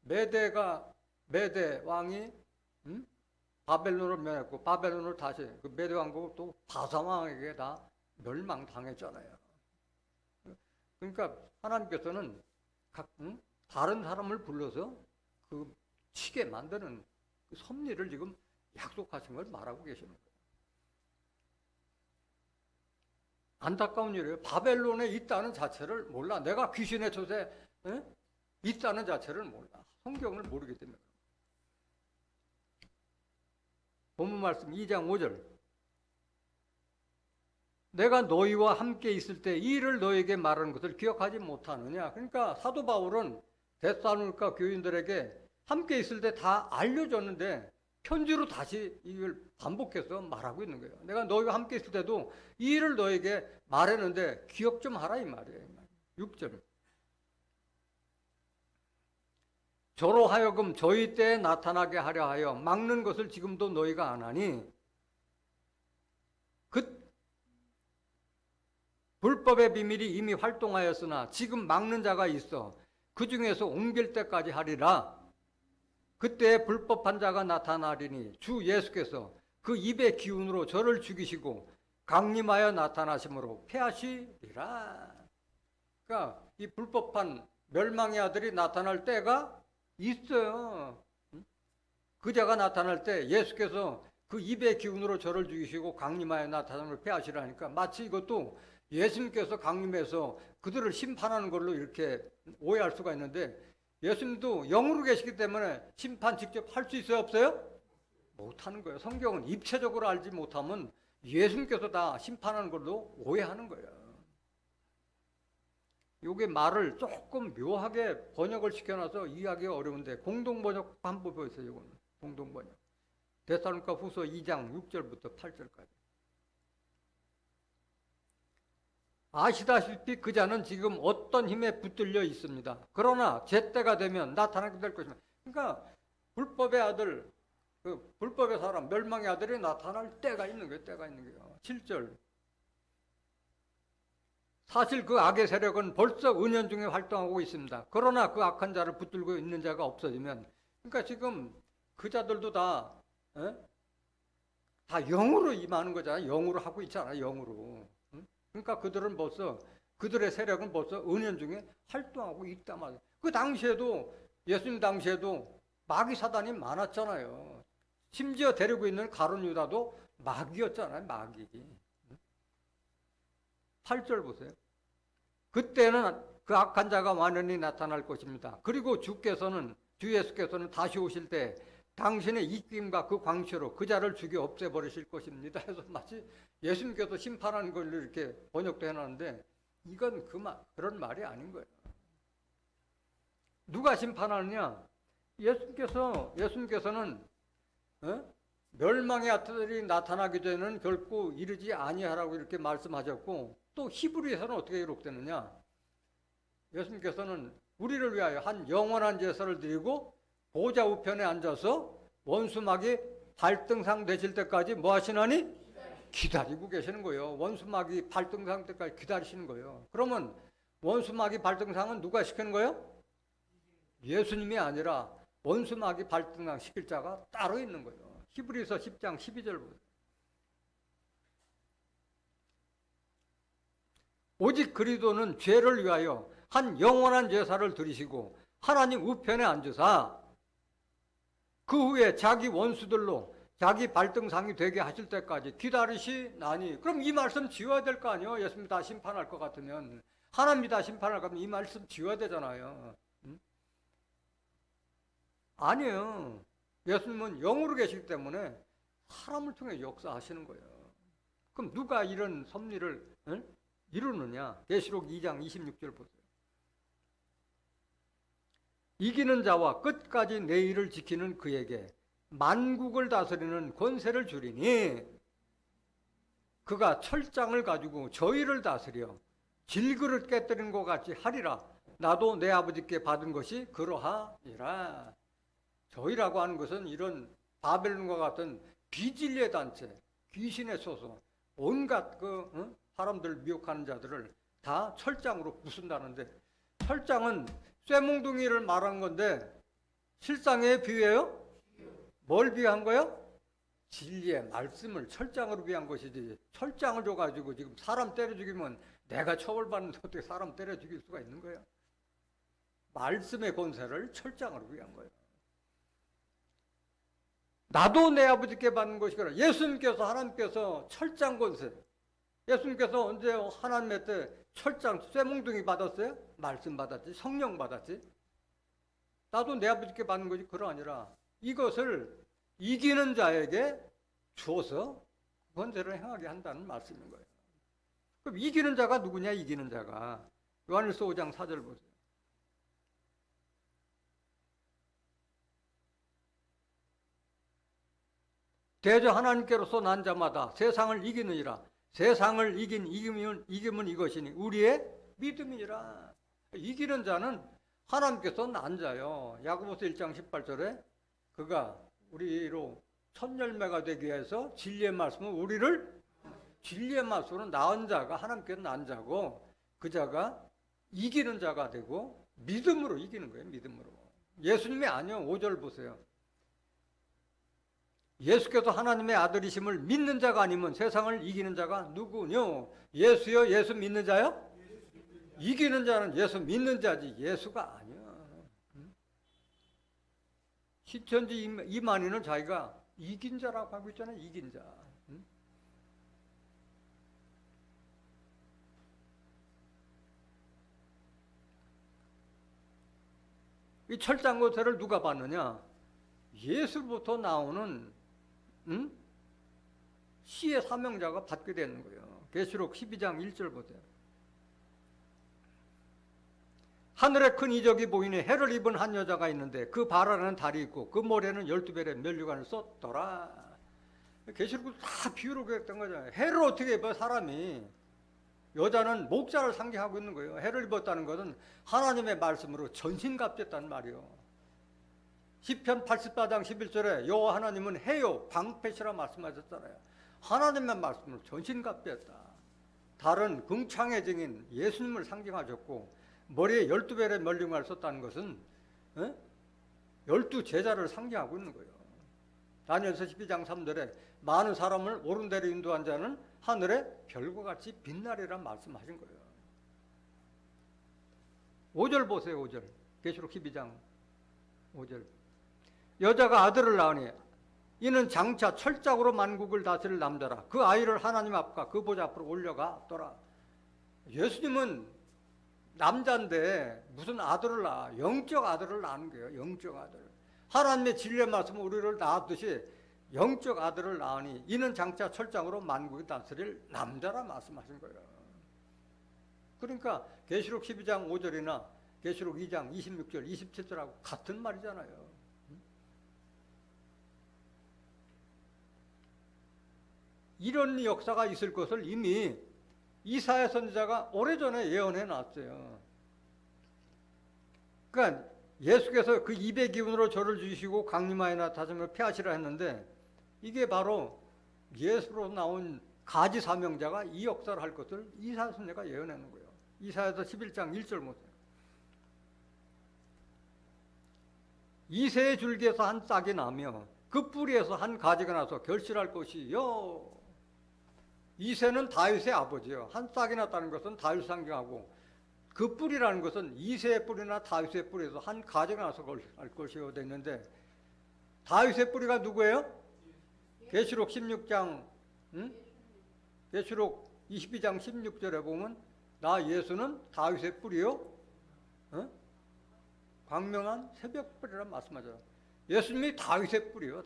메대 왕이 바벨론을 멸했고 바벨론을 다시 그 메대 왕국을 또 바사 왕에게 다 멸망당했잖아요. 그러니까 하나님께서는 다른 사람을 불러서 그 치게 만드는 그 섭리를 지금 약속하신 걸 말하고 계시는 거예요. 안타까운 일이에요. 바벨론에 있다는 자체를 몰라. 내가 귀신의 조세 있다는 자체를 몰라. 성경을 모르기 때문에. 본문 말씀 2장 5절. 내가 너희와 함께 있을 때 이 일을 너희에게 말하는 것을 기억하지 못하느냐. 그러니까 사도 바울은 데살로니가 교인들에게 함께 있을 때 다 알려줬는데 편지로 다시 이걸 반복해서 말하고 있는 거예요. 내가 너희와 함께 있을 때도 이 일을 너희에게 말했는데 기억 좀 하라 이 말이에요. 6절. 저로 하여금 저희 때에 나타나게 하려 하여 막는 것을 지금도 너희가 안 하니 그 불법의 비밀이 이미 활동하였으나 지금 막는 자가 있어 그 중에서 옮길 때까지 하리라. 그때 불법한 자가 나타나리니 주 예수께서 그 입의 기운으로 저를 죽이시고 강림하여 나타나심으로 패하시리라. 그러니까 이 불법한 멸망의 아들이 나타날 때가 있어요. 그 자가 나타날 때 예수께서 그 입의 기운으로 저를 죽이시고 강림하여 나타남을 패하시라니까 마치 이것도 예수님께서 강림해서 그들을 심판하는 걸로 이렇게 오해할 수가 있는데 예수님도 영으로 계시기 때문에 심판 직접 할 수 있어요, 없어요? 못하는 거예요. 성경은 입체적으로 알지 못하면 예수님께서 다 심판하는 걸로 오해하는 거예요. 요게 말을 조금 묘하게 번역을 시켜놔서 이해하기가 어려운데 공동번역 방법이 있어요. 이거는 공동번역. 데살로니가 후서 2장 6절부터 8절까지. 아시다시피 그 자는 지금 어떤 힘에 붙들려 있습니다. 그러나 제때가 되면 나타나게 될 것입니다. 그러니까 불법의 아들, 그 불법의 사람, 멸망의 아들이 나타날 때가 있는 거예요. 때가 있는 거예요. 7절. 사실 그 악의 세력은 벌써 은연중에 활동하고 있습니다. 그러나 그 악한 자를 붙들고 있는 자가 없어지면, 그러니까 지금 그 자들도 다 영으로 임하는 거잖아요. 영으로 하고 있잖아요. 영으로. 그러니까 그들은 벌써, 그들의 세력은 벌써 은연중에 활동하고 있단 말이에요. 그 당시에도, 예수님 당시에도 마귀 사단이 많았잖아요. 심지어 데리고 있는 가룟 유다도 마귀였잖아요. 마귀. 8절 보세요. 그때는 그 악한 자가 완전히 나타날 것입니다. 그리고 주 예수께서는 다시 오실 때 당신의 입김과 그 광채로 그 자를 죽여 없애버리실 것입니다. 해서 마치 예수님께서 심판하는 걸 이렇게 번역도 해놨는데 이건 그런 말이 아닌 거예요. 누가 심판하느냐? 예수님께서는 멸망의 아들이 나타나기 전에는 결코 이르지 아니하라고 이렇게 말씀하셨고, 또 히브리에서는 어떻게 기록되느냐? 예수님께서는 우리를 위하여 한 영원한 제사를 드리고 보좌 우편에 앉아서 원수막이 발등상 되실 때까지 뭐 하시나니? 기다리고 계시는 거예요. 원수막이 발등상 때까지 기다리시는 거예요. 그러면 원수막이 발등상은 누가 시키는 거예요? 예수님이 아니라 원수막이 발등상 시킬 자가 따로 있는 거예요. 히브리서 10장 12절 보세요. 오직 그리스도는 죄를 위하여 한 영원한 제사를 드리시고 하나님 우편에 앉으사 그 후에 자기 원수들로 자기 발등상이 되게 하실 때까지 기다리시나니. 그럼 이 말씀 지워야 될 거 아니에요? 예수님 다 심판할 것 같으면, 하나님이 다 심판할 것 같으면 이 말씀 지워야 되잖아요. 아니에요. 예수님은 영으로 계시기 때문에 사람을 통해 역사하시는 거예요. 그럼 누가 이런 섭리를 이루느냐? 계시록 2장 26절 보세요. 이기는 자와 끝까지 내 일을 지키는 그에게 만국을 다스리는 권세를 주리니 그가 철장을 가지고 저희를 다스려 질그릇 깨뜨린 것 같이 하리라. 나도 내 아버지께 받은 것이 그러하니라. 저희라고 하는 것은 이런 바벨론과 같은 비진리의 단체, 귀신의 소속, 온갖 사람들 미혹하는 자들을 다 철장으로 부순다는데, 철장은 쇠몽둥이를 말한 건데 실상의 비유예요? 뭘 비유한 거예요? 진리의 말씀을 철장으로 비유한 것이지. 철장을 줘가지고 지금 사람 때려 죽이면 내가 처벌받는데 어떻게 사람 때려 죽일 수가 있는 거예요? 말씀의 권세를 철장으로 비유한 거예요. 나도 내 아버지께 받는 것이거라. 예수님께서, 하나님께서 철장 권세, 예수님께서 언제 하나님의 때 철장 쇠몽둥이 받았어요? 말씀 받았지, 성령 받았지. 나도 내 아버지께 받는 것이 그러하니라. 이것을 이기는 자에게 주어서 권세를 행하게 한다는 말씀인 거예요. 그럼 이기는 자가 누구냐? 이기는 자가 요한일서 5장 4절 보세요. 대저 하나님께로서 난 자마다 세상을 이기느니라. 세상을 이김은 이것이니 우리의 믿음이니라. 이기는 자는 하나님께서 난 자요. 야고보서 1장 18절에 그가 우리로 첫 열매가 되기 위해서 진리의 말씀은 우리를, 진리의 말씀으로 낳은 자가 하나님께서 난 자고, 그 자가 이기는 자가 되고 믿음으로 이기는 거예요. 믿음으로. 예수님이 아니요. 5절 보세요. 예수께서 하나님의 아들이심을 믿는 자가 아니면 세상을 이기는 자가 누구뇨? 예수요? 예수 믿는 자요? 이기는 자는 예수 믿는 자지 예수가 아니야. 시천지 이만희는 자기가 이긴 자라고 하고 있잖아요. 이긴 자. 이 철장고세를 누가 받느냐? 예수로부터 나오는 시의 사명자가 받게 되는 거예요. 계시록 12장 1절 보세요. 하늘에 큰 이적이 보이니 해를 입은 한 여자가 있는데 그 발 안에는 달이 있고 그 머리에는 12별의 면류관을 썼더라. 계시록도 다 비유로 그랬던 거잖아요. 해를 어떻게 입어 사람이? 여자는 목자를 상징하고 있는 거예요. 해를 입었다는 것은 하나님의 말씀으로 전신갑주했다는 말이요. 시편 84장 11절에 여호와 하나님은 해요 방패시라 말씀하셨잖아요. 하나님의 말씀으로 전신갑주했다. 다른 궁창의 증인 예수님을 상징하셨고, 머리에 12별의 면류관을 썼다는 것은 12제자를 상징하고 있는 거예요. 다니엘서 12장 3절에 많은 사람을 옳은 대로 인도한 자는 하늘의 별과 같이 빛나리라 말씀하신 거예요. 5절 보세요. 5절 계시록 12장 5절 여자가 아들을 낳으니 이는 장차 철장으로 만국을 다스릴 남자라. 그 아이를 하나님 앞과 그 보좌 앞으로 올려가더라. 예수님은 남자인데 무슨 아들을 낳아? 영적 아들을 낳는 거예요. 영적 아들. 하나님의 진리의 말씀은 우리를 낳았듯이 영적 아들을 낳으니 이는 장차 철장으로 만국을 다스릴 남자라 말씀하신 거예요. 그러니까 계시록 12장 5절이나 계시록 2장 26절 27절하고 같은 말이잖아요. 이런 역사가 있을 것을 이미 이사야 선지자가 오래전에 예언해 놨어요. 그러니까 예수께서 그 입의 기운으로 저를 주시고 강림하여 나타나며 폐하시라 했는데, 이게 바로 예수로 나온 가지 사명자가 이 역사를 할 것을 이사야 선지자가 예언해 놓은 거예요. 이사야서 11장 1절 보세요. 이새의 줄기에서 한 싹이 나며 그 뿌리에서 한 가지가 나서 결실할 것이요. 이새는 다윗의 아버지요. 한 싹이 났다는 것은 다윗 상징하고, 그 뿌리라는 것은 이새의 뿌리나 다윗의 뿌리에서 한 가지가 나서 할 것이요 됐는데, 다윗의 뿌리가 누구예요? 계시록 16장 계시록 22장 16절에 보면 나 예수는 다윗의 뿌리요 광명한 새벽뿌리라 말씀하죠. 예수님이 다윗의 뿌리요.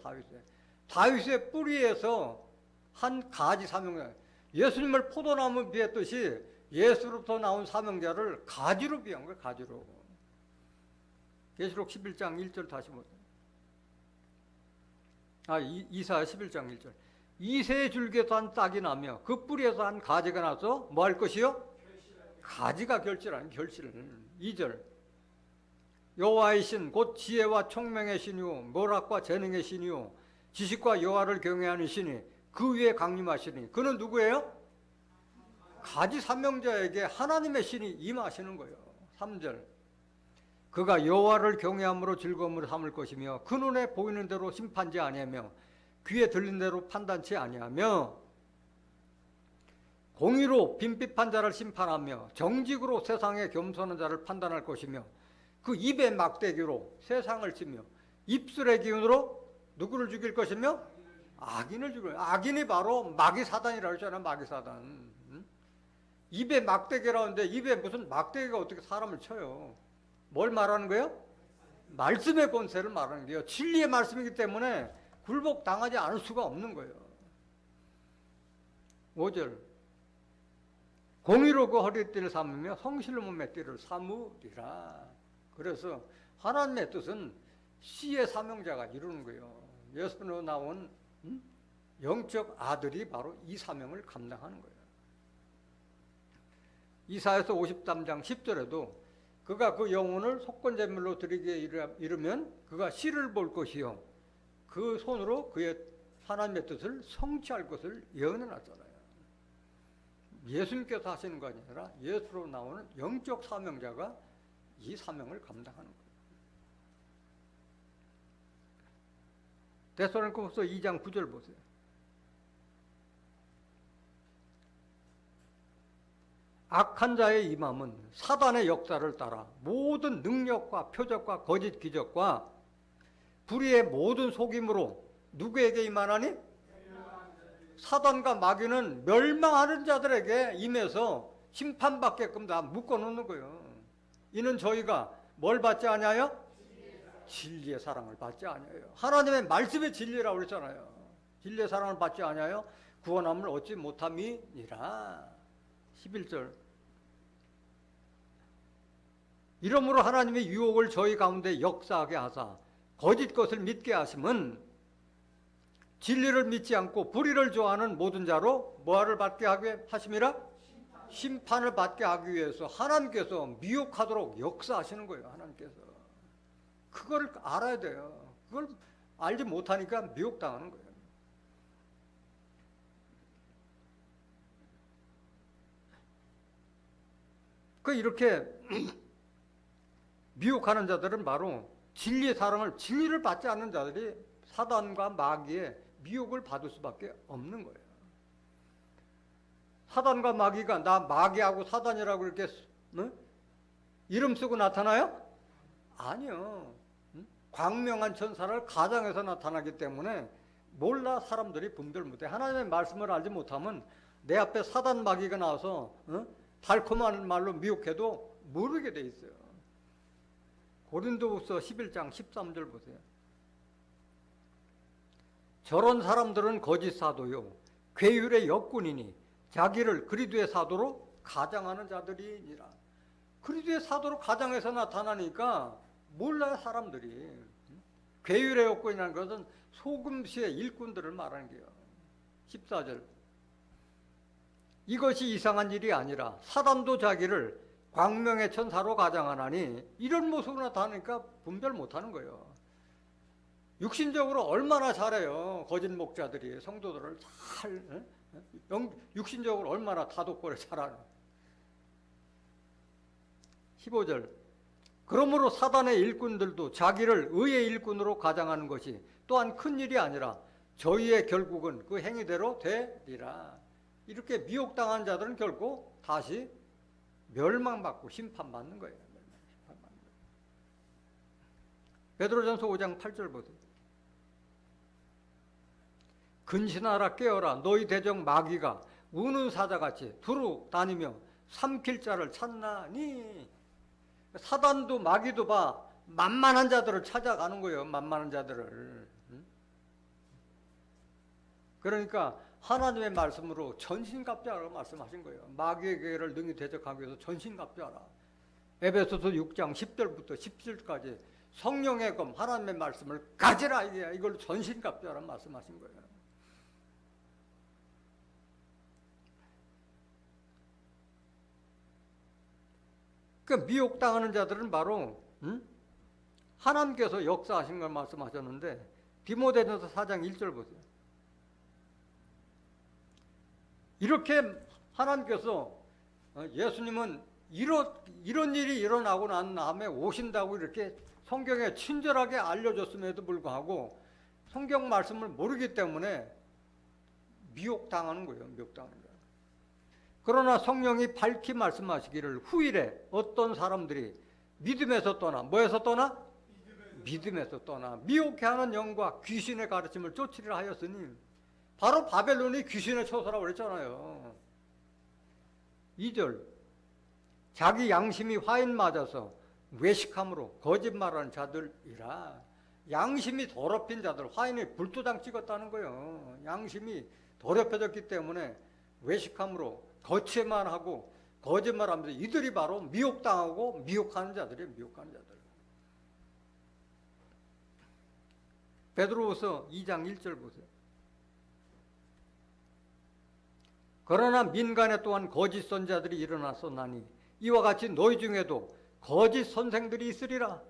다윗의 뿌리에서 한 가지 사명자. 예수님을 포도나무 비했듯이 예수로부터 나온 사명자를 가지로 비한 거예요. 가지로. 계시록 11장 1절 다시 보세요. 이사야 11장 1절. 이새의 줄기에서 한 싹이 나며 그 뿌리에서 한 가지가 나서 뭐 할 것이요? 가지가 결실하는 결실을. 2절. 여호와의 신 곧 지혜와 총명의 신이요 묘락과 재능의 신이요 지식과 여호와를 경외하는 신이 그 위에 강림하시니 그는 누구예요? 가지 사명자에게 하나님의 신이 임하시는 거예요. 3절. 그가 여호와를 경외함으로 즐거움을 삼을 것이며 그 눈에 보이는 대로 심판지 아니하며 귀에 들린 대로 판단치 아니하며 공의로 빈핍한 자를 심판하며 정직으로 세상에 겸손한 자를 판단할 것이며 그 입의 막대기로 세상을 치며 입술의 기운으로 누구를 죽일 것이며 악인을 죽일. 악인이 바로 마귀 사단이라고 했잖아요. 마귀 사단. 입에 막대기라는데 입에 무슨 막대기가 어떻게 사람을 쳐요? 뭘 말하는 거예요? 말씀의 권세를 말하는 거예요. 진리의 말씀이기 때문에 굴복당하지 않을 수가 없는 거예요. 5절. 공의로 그 허리띠를 삼으며 성실로 몸의 띠를 삼으리라. 그래서 하나님의 뜻은 씨의 사명자가 이루는 거예요. 예수로 나온 영적 아들이 바로 이 사명을 감당하는 거예요. 이사야서 53장 10절에도 그가 그 영혼을 속건제물로 드리게 이르면 그가 씨를 볼 것이요 그 손으로 그의 하나님의 뜻을 성취할 것을 예언해 놨잖아요. 예수님께서 하시는 거 아니라 예수로 나오는 영적 사명자가 이 사명을 감당하는 거예요. 데살로니가후서 2장 9절 보세요. 악한 자의 임함은 사단의 역사를 따라 모든 능력과 표적과 거짓 기적과 불의의 모든 속임으로 누구에게 임하나니? 사단과 마귀는 멸망하는 자들에게 임해서 심판받게끔 다 묶어놓는 거예요. 이는 저희가 뭘 받지 아니하여? 진리의 사랑을 받지 아니하여. 하나님의 말씀의 진리라고 그랬잖아요. 진리의 사랑을 받지 아니하여 구원함을 얻지 못함이니라. 11절. 이러므로 하나님의 유혹을 저희 가운데 역사하게 하사 거짓 것을 믿게 하심은 진리를 믿지 않고 불의를 좋아하는 모든 자로 뭐를 받게 하게 하심이라? 심판을 받게 하기 위해서 하나님께서 미혹하도록 역사하시는 거예요. 하나님께서. 그걸 알아야 돼요. 그걸 알지 못하니까 미혹당하는 거예요. 이렇게 미혹하는 자들은 바로 진리의 사랑을, 진리를 받지 않는 자들이 사단과 마귀의 미혹을 받을 수밖에 없는 거예요. 사단과 마귀가 나 마귀하고 사단이라고 이렇게 이름 쓰고 나타나요? 아니요. 광명한 천사를 가장해서 나타나기 때문에 몰라 사람들이 분별 못해. 하나님의 말씀을 알지 못하면 내 앞에 사단 마귀가 나와서 달콤한 말로 미혹해도 모르게 돼 있어요. 고린도후서 11장 13절 보세요. 저런 사람들은 거짓 사도요 괴율의 역군이니 자기를 그리스도의 사도로 가장하는 자들이니라. 그리스도의 사도로 가장해서 나타나니까 몰라요 사람들이. 괴율의 역군이라는 것은 소금시의 일꾼들을 말하는 거예요. 14절. 이것이 이상한 일이 아니라 사단도 자기를 광명의 천사로 가장하나니 이런 모습으로 나타나니까 분별 못하는 거예요. 육신적으로 얼마나 잘해요. 거짓 목자들이 성도들을 잘 육신적으로 얼마나 다독거려 잘하는. 15절. 그러므로 사단의 일꾼들도 자기를 의의 일꾼으로 가장하는 것이 또한 큰 일이 아니라 저희의 결국은 그 행위대로 되리라. 이렇게 미혹당한 자들은 결국 다시 멸망받고 심판받는 거예요. 베드로전서 5장 8절 보세요. 근신하라 깨어라 너희 대적 마귀가 우는 사자같이 두루 다니며 삼킬 자를 찾나니. 사단도 마귀도 봐 만만한 자들을 찾아가는 거예요. 만만한 자들을. 그러니까 하나님의 말씀으로 전신갑주하라고 말씀하신 거예요. 마귀에게를 능히 대적하기 위해서 전신갑주하라. 에베소서 6장 10절부터 17절까지 성령의 검 하나님의 말씀을 가지라. 이걸 전신갑주하라고 말씀하신 거예요. 미혹당하는 자들은 바로 하나님께서 역사하신 걸 말씀하셨는데 디모데전서 4장 1절 보세요. 이렇게 하나님께서 예수님은 이런 일이 일어나고 난 다음에 오신다고 이렇게 성경에 친절하게 알려줬음에도 불구하고 성경 말씀을 모르기 때문에 미혹당하는 거예요. 미혹당하는 거예요. 그러나 성령이 밝히 말씀하시기를 후일에 어떤 사람들이 믿음에서 떠나 뭐에서 떠나? 믿음에서 떠나 미혹해하는 영과 귀신의 가르침을 쫓으리라 하였으니 바로 바벨론이 귀신의 처소라고 그랬잖아요. 2절. 자기 양심이 화인 맞아서 외식함으로 거짓말하는 자들이라. 양심이 더럽힌 자들, 화인이 불도장 찍었다는 거예요. 양심이 더럽혀졌기 때문에 외식함으로 거짓말하고 거짓말하면서 이들이 바로 미혹당하고 미혹하는 자들이에요. 미혹하는 자들. 베드로후서 2장 1절 보세요. 그러나 민간에 또한 거짓 선자들이 일어났었나니 이와 같이 너희 중에도 거짓 선생들이 있으리라.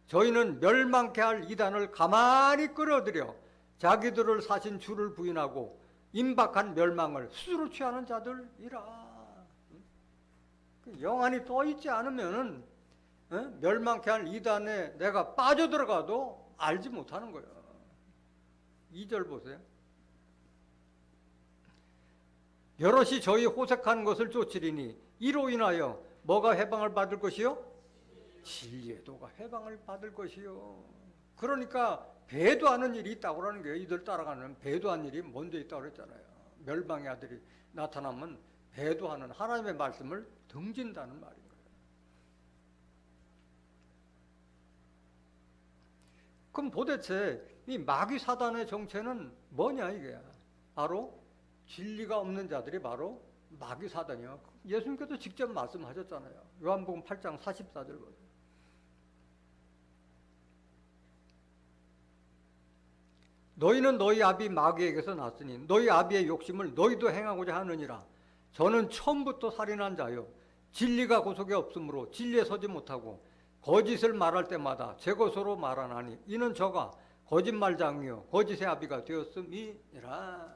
저희는 멸망케 할 이단을 가만히 끌어들여 자기들을 사신 주를 부인하고 임박한 멸망을 스스로 취하는 자들이라. 영안이 떠 있지 않으면 멸망케 할 이단에 내가 빠져들어가도 알지 못하는 거예요. 2절 보세요. 여럿이 저희 호색하는 것을 쫓으리니 이로 인하여 뭐가 해방을 받을 것이요? 진리의 도가 해방을 받을 것이요. 그러니까 배도하는 일이 있다고 그러는 거예요. 이들 따라가는 배도한 일이 먼저 있다고 그랬잖아요. 멸망의 아들이 나타나면 배도하는 하나님의 말씀을 등진다는 말인 거예요. 그럼 도대체 이 마귀 사단의 정체는 뭐냐 이게? 바로 진리가 없는 자들이 바로 마귀 사단이요. 예수님께서 직접 말씀하셨잖아요. 요한복음 8장 44절 보세요. 너희는 너희 아비 마귀에게서 났으니 너희 아비의 욕심을 너희도 행하고자 하느니라. 저는 처음부터 살인한 자요. 진리가 구속에 없으므로 진리에 서지 못하고 거짓을 말할 때마다 제 것으로 말하나니 이는 저가 거짓말장이요 거짓의 아비가 되었음이니라.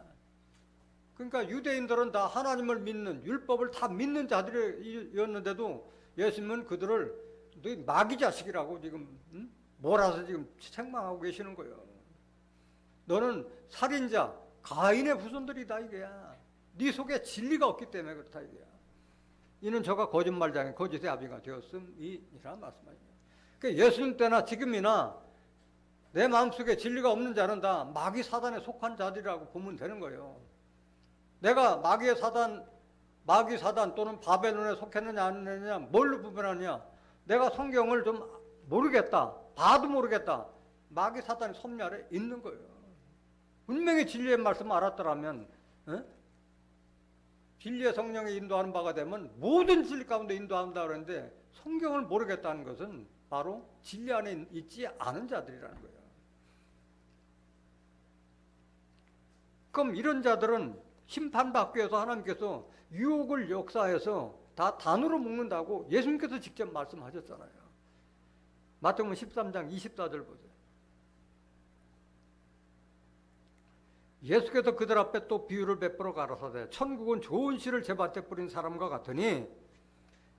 그러니까 유대인들은 다 하나님을 믿는 율법을 다 믿는 자들이었는데도 예수님은 그들을 마귀 자식이라고 지금 몰아서 지금 책망하고 계시는 거예요. 너는 살인자 가인의 후손들이다 이게야. 네 속에 진리가 없기 때문에 그렇다 이게야. 이는 저가 거짓말장이 거짓의 아비가 되었음이니라 말씀하십니다. 그러니까 예수님 때나 지금이나 내 마음속에 진리가 없는 자는 다 마귀 사단에 속한 자들이라고 보면 되는 거예요. 내가 마귀 사단 또는 바벨론에 속했느냐 안 했느냐 뭘로 구분하느냐. 내가 성경을 좀 모르겠다. 봐도 모르겠다. 마귀 사단의 섭리 아래 있는 거예요. 분명히 진리의 말씀을 알았더라면 진리의 성령이 인도하는 바가 되면 모든 진리 가운데 인도한다 그러는데 성경을 모르겠다는 것은 바로 진리 안에 있지 않은 자들이라는 거예요. 그럼 이런 자들은 심판받기 위해서 하나님께서 유혹을 역사해서 다 단으로 묶는다고 예수님께서 직접 말씀하셨잖아요. 마태복음 13장 24절 보세요. 예수께서 그들 앞에 또 비유를 베풀어 가라사대 천국은 좋은 씨를 제밭에 뿌린 사람과 같으니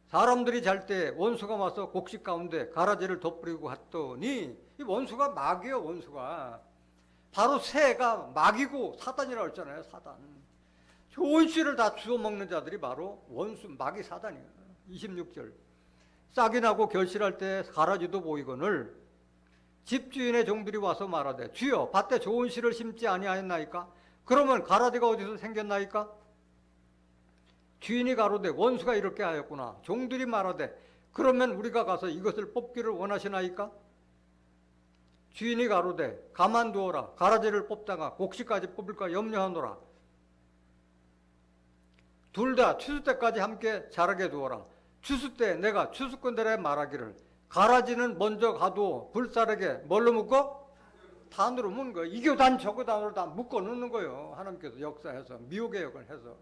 사람들이 잘 때 원수가 와서 곡식 가운데 가라지를 덧뿌리고 갔더니 이 원수가 마귀예요. 원수가 바로 새가 마귀고 사단이라고 했잖아요. 사단. 좋은 씨를 다 주워 먹는 자들이 바로 원수 마귀 사단이에요. 26절 싹이 나고 결실할 때 가라지도 보이거늘 집주인의 종들이 와서 말하되 주여 밭에 좋은 씨를 심지 아니하였나이까? 그러면 가라지가 어디서 생겼나이까? 주인이 가로되 원수가 이렇게 하였구나. 종들이 말하되 그러면 우리가 가서 이것을 뽑기를 원하시나이까? 주인이 가로되 가만두어라. 가라지를 뽑다가 곡식까지 뽑을까 염려하노라. 둘 다 추수 때까지 함께 자라게 두어라. 추수 때 내가 추수꾼들에 말하기를 가라지는 먼저 가두어 불사르게 뭘로 묶어? 단으로 묶는 거예요. 이 교단 저 교단으로 다 묶어 놓는 거예요. 하나님께서 역사해서 미혹의 역을 해서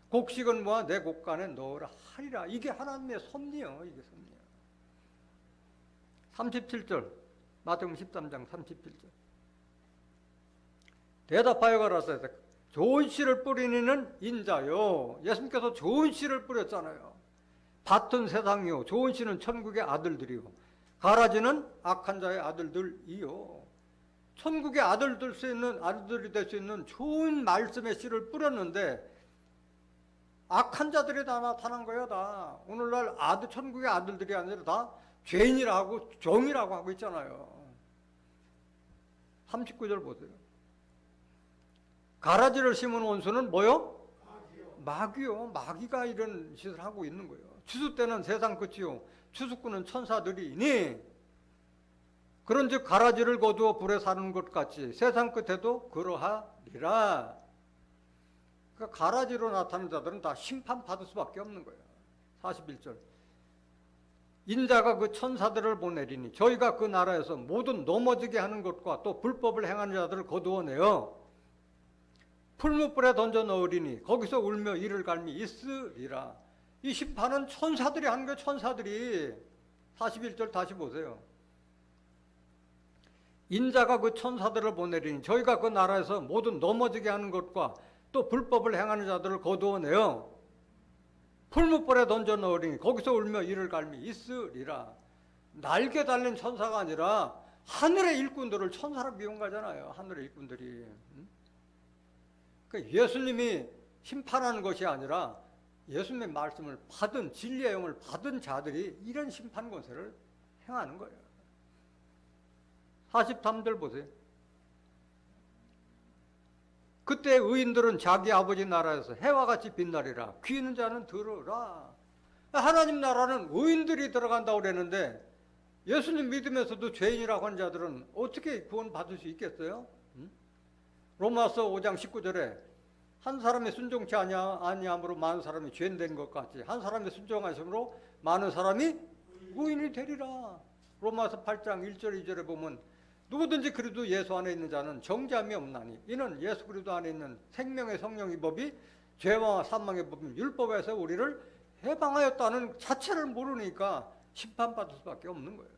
곡식은 뭐야? 내 곡간에 넣으라 하리라. 이게 하나님의 섭리요. 이게 섭리요. 37절 마태복음 13장 37절 대답하여 가라사대 좋은 씨를 뿌리는 인자요. 예수님께서 좋은 씨를 뿌렸잖아요. 밭은 세상이요 좋은 씨는 천국의 아들들이요 가라지는 악한 자의 아들들이요. 천국의 아들들 수 있는 아들들이 될 수 있는 좋은 말씀의 씨를 뿌렸는데 악한 자들이 다 나타난 거야. 다 오늘날 천국의 아들들이 아니라 다 죄인이라고 종이라고 하고 있잖아요. 39절 보세요. 가라지를 심은 원수는 뭐요? 마귀요. 마귀가 이런 짓을 하고 있는 거예요. 추수 때는 세상 끝이요 추수꾼은 천사들이니 그런즉 가라지를 거두어 불에 사는 것 같이 세상 끝에도 그러하리라. 그러니까 가라지로 나타나는 자들은 다 심판받을 수밖에 없는 거예요. 41절 인자가 그 천사들을 보내리니 저희가 그 나라에서 모든 넘어지게 하는 것과 또 불법을 행하는 자들을 거두어내어 풀무불에 던져 넣으리니 거기서 울며 이를 갈미 있으리라. 이 심판은 천사들이 하는 거예요. 천사들이. 41절 다시 보세요. 인자가 그 천사들을 보내리니 저희가 그 나라에서 모든 넘어지게 하는 것과 또 불법을 행하는 자들을 거두어내어 풀무불에 던져 넣으리니 거기서 울며 이를 갈미 있으리라. 날개 달린 천사가 아니라 하늘의 일꾼들을 천사로 미용하잖아요. 하늘의 일꾼들이. 그러니까 예수님이 심판하는 것이 아니라 예수님의 말씀을 받은 진리의 영을 받은 자들이 이런 심판 권세를 행하는 거예요. 43절 보세요. 그때 의인들은 자기 아버지 나라에서 해와 같이 빛나리라. 귀 있는 자는 들으라. 하나님 나라는 의인들이 들어간다고 그랬는데 예수님 믿으면서도 죄인이라고 하는 자들은 어떻게 구원받을 수 있겠어요? 로마서 5장 19절에 한 사람이 순종치 아니함으로 많은 사람이 죄인 된 것 같이 한 사람이 순종하심으로 많은 사람이 의인이 되리라. 로마서 8장 1절 2절에 보면 누구든지 그리스도 예수 안에 있는 자는 정죄함이 없나니 이는 예수 그리스도 안에 있는 생명의 성령의 법이 죄와 사망의 법 율법에서 우리를 해방하였다는 자체를 모르니까 심판받을 수밖에 없는 거예요.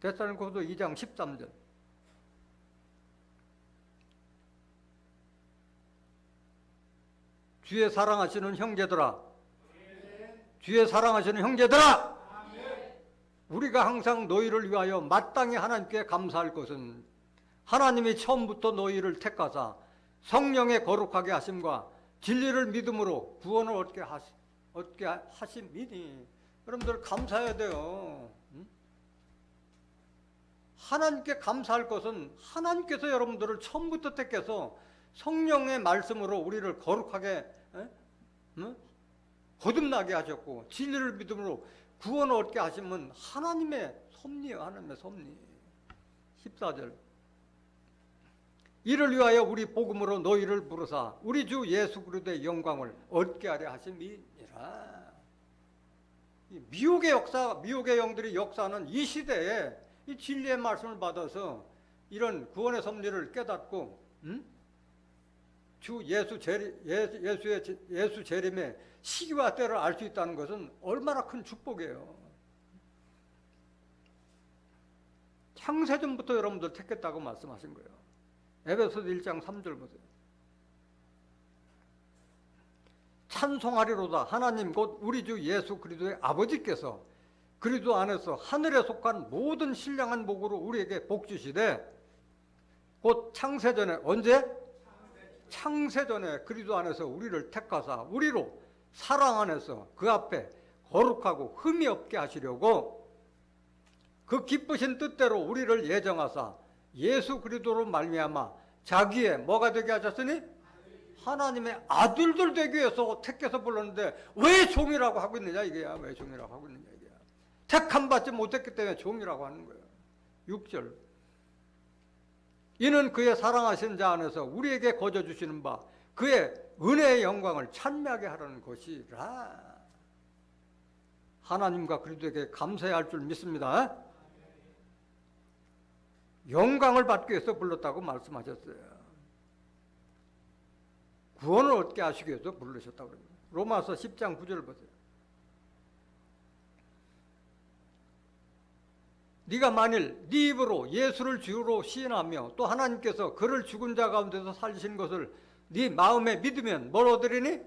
데살로니가서 2장 13절. 주의 사랑하시는 형제들아, 주의 사랑하시는 형제들아, 우리가 항상 너희를 위하여 마땅히 하나님께 감사할 것은 하나님이 처음부터 너희를 택하사 성령의 거룩하게 하심과 진리를 믿음으로 구원을 얻게 하심이니. 여러분들 감사해야 돼요. 하나님께 감사할 것은 하나님께서 여러분들을 처음부터 택해서 성령의 말씀으로 우리를 거룩하게 거듭나게 하셨고 진리를 믿음으로 구원을 얻게 하시면 하나님의 섭리예요. 하나님의 섭리. 14절. 이를 위하여 우리 복음으로 너희를 부르사 우리 주 예수 그리스도의 영광을 얻게 하려 하심이니라. 미혹의 역사, 미혹의 영들이 역사하는 이 시대에 이 진리의 말씀을 받아서 이런 구원의 섭리를 깨닫고 주 예수 재림의 시기와 때를 알 수 있다는 것은 얼마나 큰 축복이에요. 창세전부터 여러분들 택했다고 말씀하신 거예요. 에베소서 1장 3절 보세요. 찬송하리로다 하나님 곧 우리 주 예수 그리스도의 아버지께서 그리스도 안에서 하늘에 속한 모든 신령한 복으로 우리에게 복 주시되 곧 창세전에 언제? 창세전에 그리스도 안에서 우리를 택하사 우리로 사랑 안에서 그 앞에 거룩하고 흠이 없게 하시려고 그 기쁘신 뜻대로 우리를 예정하사 예수 그리스도로 말미암아 자기의 뭐가 되게 하셨으니 하나님의 아들들 되기 위해서 택해서 불렀는데 왜 종이라고 하고 있느냐 이게야. 왜 종이라고 하고 있느냐 이게야. 택함 받지 못했기 때문에 종이라고 하는 거예요. 6절. 이는 그의 사랑하신 자 안에서 우리에게 거저 주시는 바 그의 은혜의 영광을 찬미하게 하라는 것이라. 하나님과 그리스도에게 감사해야 할 줄 믿습니다. 영광을 받기 위해서 불렀다고 말씀하셨어요. 구원을 얻게 하시기 위해서 부르셨다고 그럽니다. 로마서 10장 9절 보세요. 네가 만일 네 입으로 예수를 주로 시인하며 또 하나님께서 그를 죽은 자 가운데서 살리신 것을 네 마음에 믿으면 뭘 얻으리니?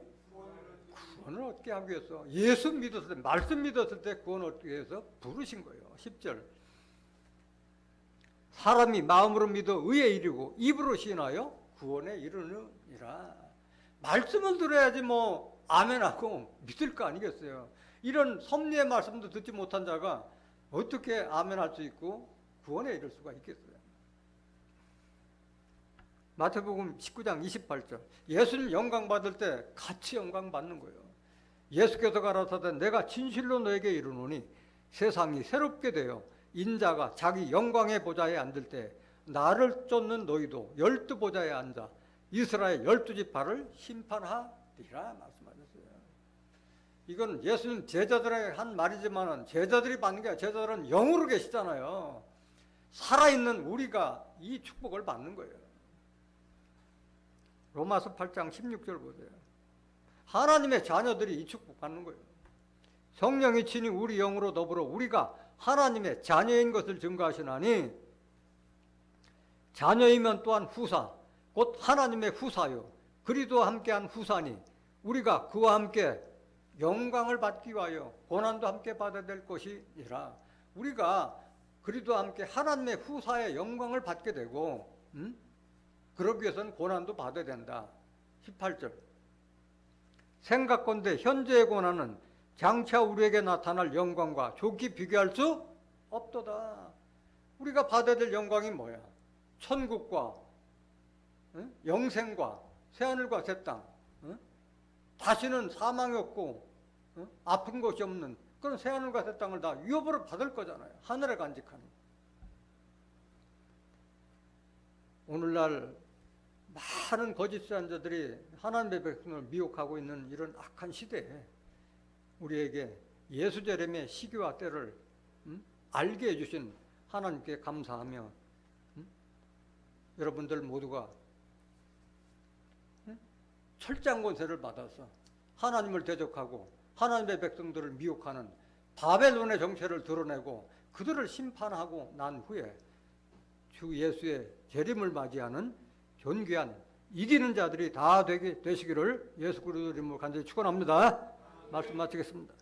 구원을 얻게 하기 위해서 예수 믿었을 때, 말씀 믿었을 때 구원을 얻기 위해서 부르신 거예요. 10절. 사람이 마음으로 믿어 의에 이르고 입으로 시인하여 구원에 이르느니라. 말씀을 들어야지 뭐 아멘하고 믿을 거 아니겠어요. 이런 섭리의 말씀도 듣지 못한 자가 어떻게 아멘할 수 있고 구원에 이를 수가 있겠어요. 마태복음 19장 28절. 예수님 영광 받을 때 같이 영광 받는 거예요. 예수께서 가라사대 내가 진실로 너에게 이르노니 세상이 새롭게 되어 인자가 자기 영광의 보좌에 앉을 때 나를 쫓는 너희도 12보좌에 앉아 이스라엘 12지파를 심판하리라 말씀하셨어요. 이건 예수님 제자들에게 한 말이지만 제자들이 받는 게 아니라 제자들은 영으로 계시잖아요. 살아있는 우리가 이 축복을 받는 거예요. 로마서 8장 16절 보세요. 하나님의 자녀들이 이 축복 받는 거예요. 성령이 친히 우리 영으로 더불어 우리가 하나님의 자녀인 것을 증거하시나니 자녀이면 또한 후사 곧 하나님의 후사요 그리스도와 함께한 후사니 우리가 그와 함께 영광을 받기 위하여 고난도 함께 받아야 될 것이니라. 우리가 그리스도와 함께 하나님의 후사의 영광을 받게 되고 그러기 위해서는 고난도 받아야 된다. 18절. 생각건대 현재의 고난은 장차 우리에게 나타날 영광과 좋게 비교할 수 없도다. 우리가 받아야 될 영광이 뭐야? 천국과 영생과 새하늘과 새 땅, 다시는 사망이 없고 아픈 것이 없는 그런 새하늘과 새 땅을 다 유업으로 받을 거잖아요. 하늘에 간직하는. 오늘날 많은 거짓 선자들이 하나님의 백성을 미혹하고 있는 이런 악한 시대에 우리에게 예수 재림의 시기와 때를 알게 해주신 하나님께 감사하며 여러분들 모두가 철저한 권세를 받아서 하나님을 대적하고 하나님의 백성들을 미혹하는 바벨론의 정체를 드러내고 그들을 심판하고 난 후에 주 예수의 재림을 맞이하는 존귀한 이기는 자들이 다 되시기를 예수 그리스도 이름으로 간절히 축원합니다. 말씀 마치겠습니다.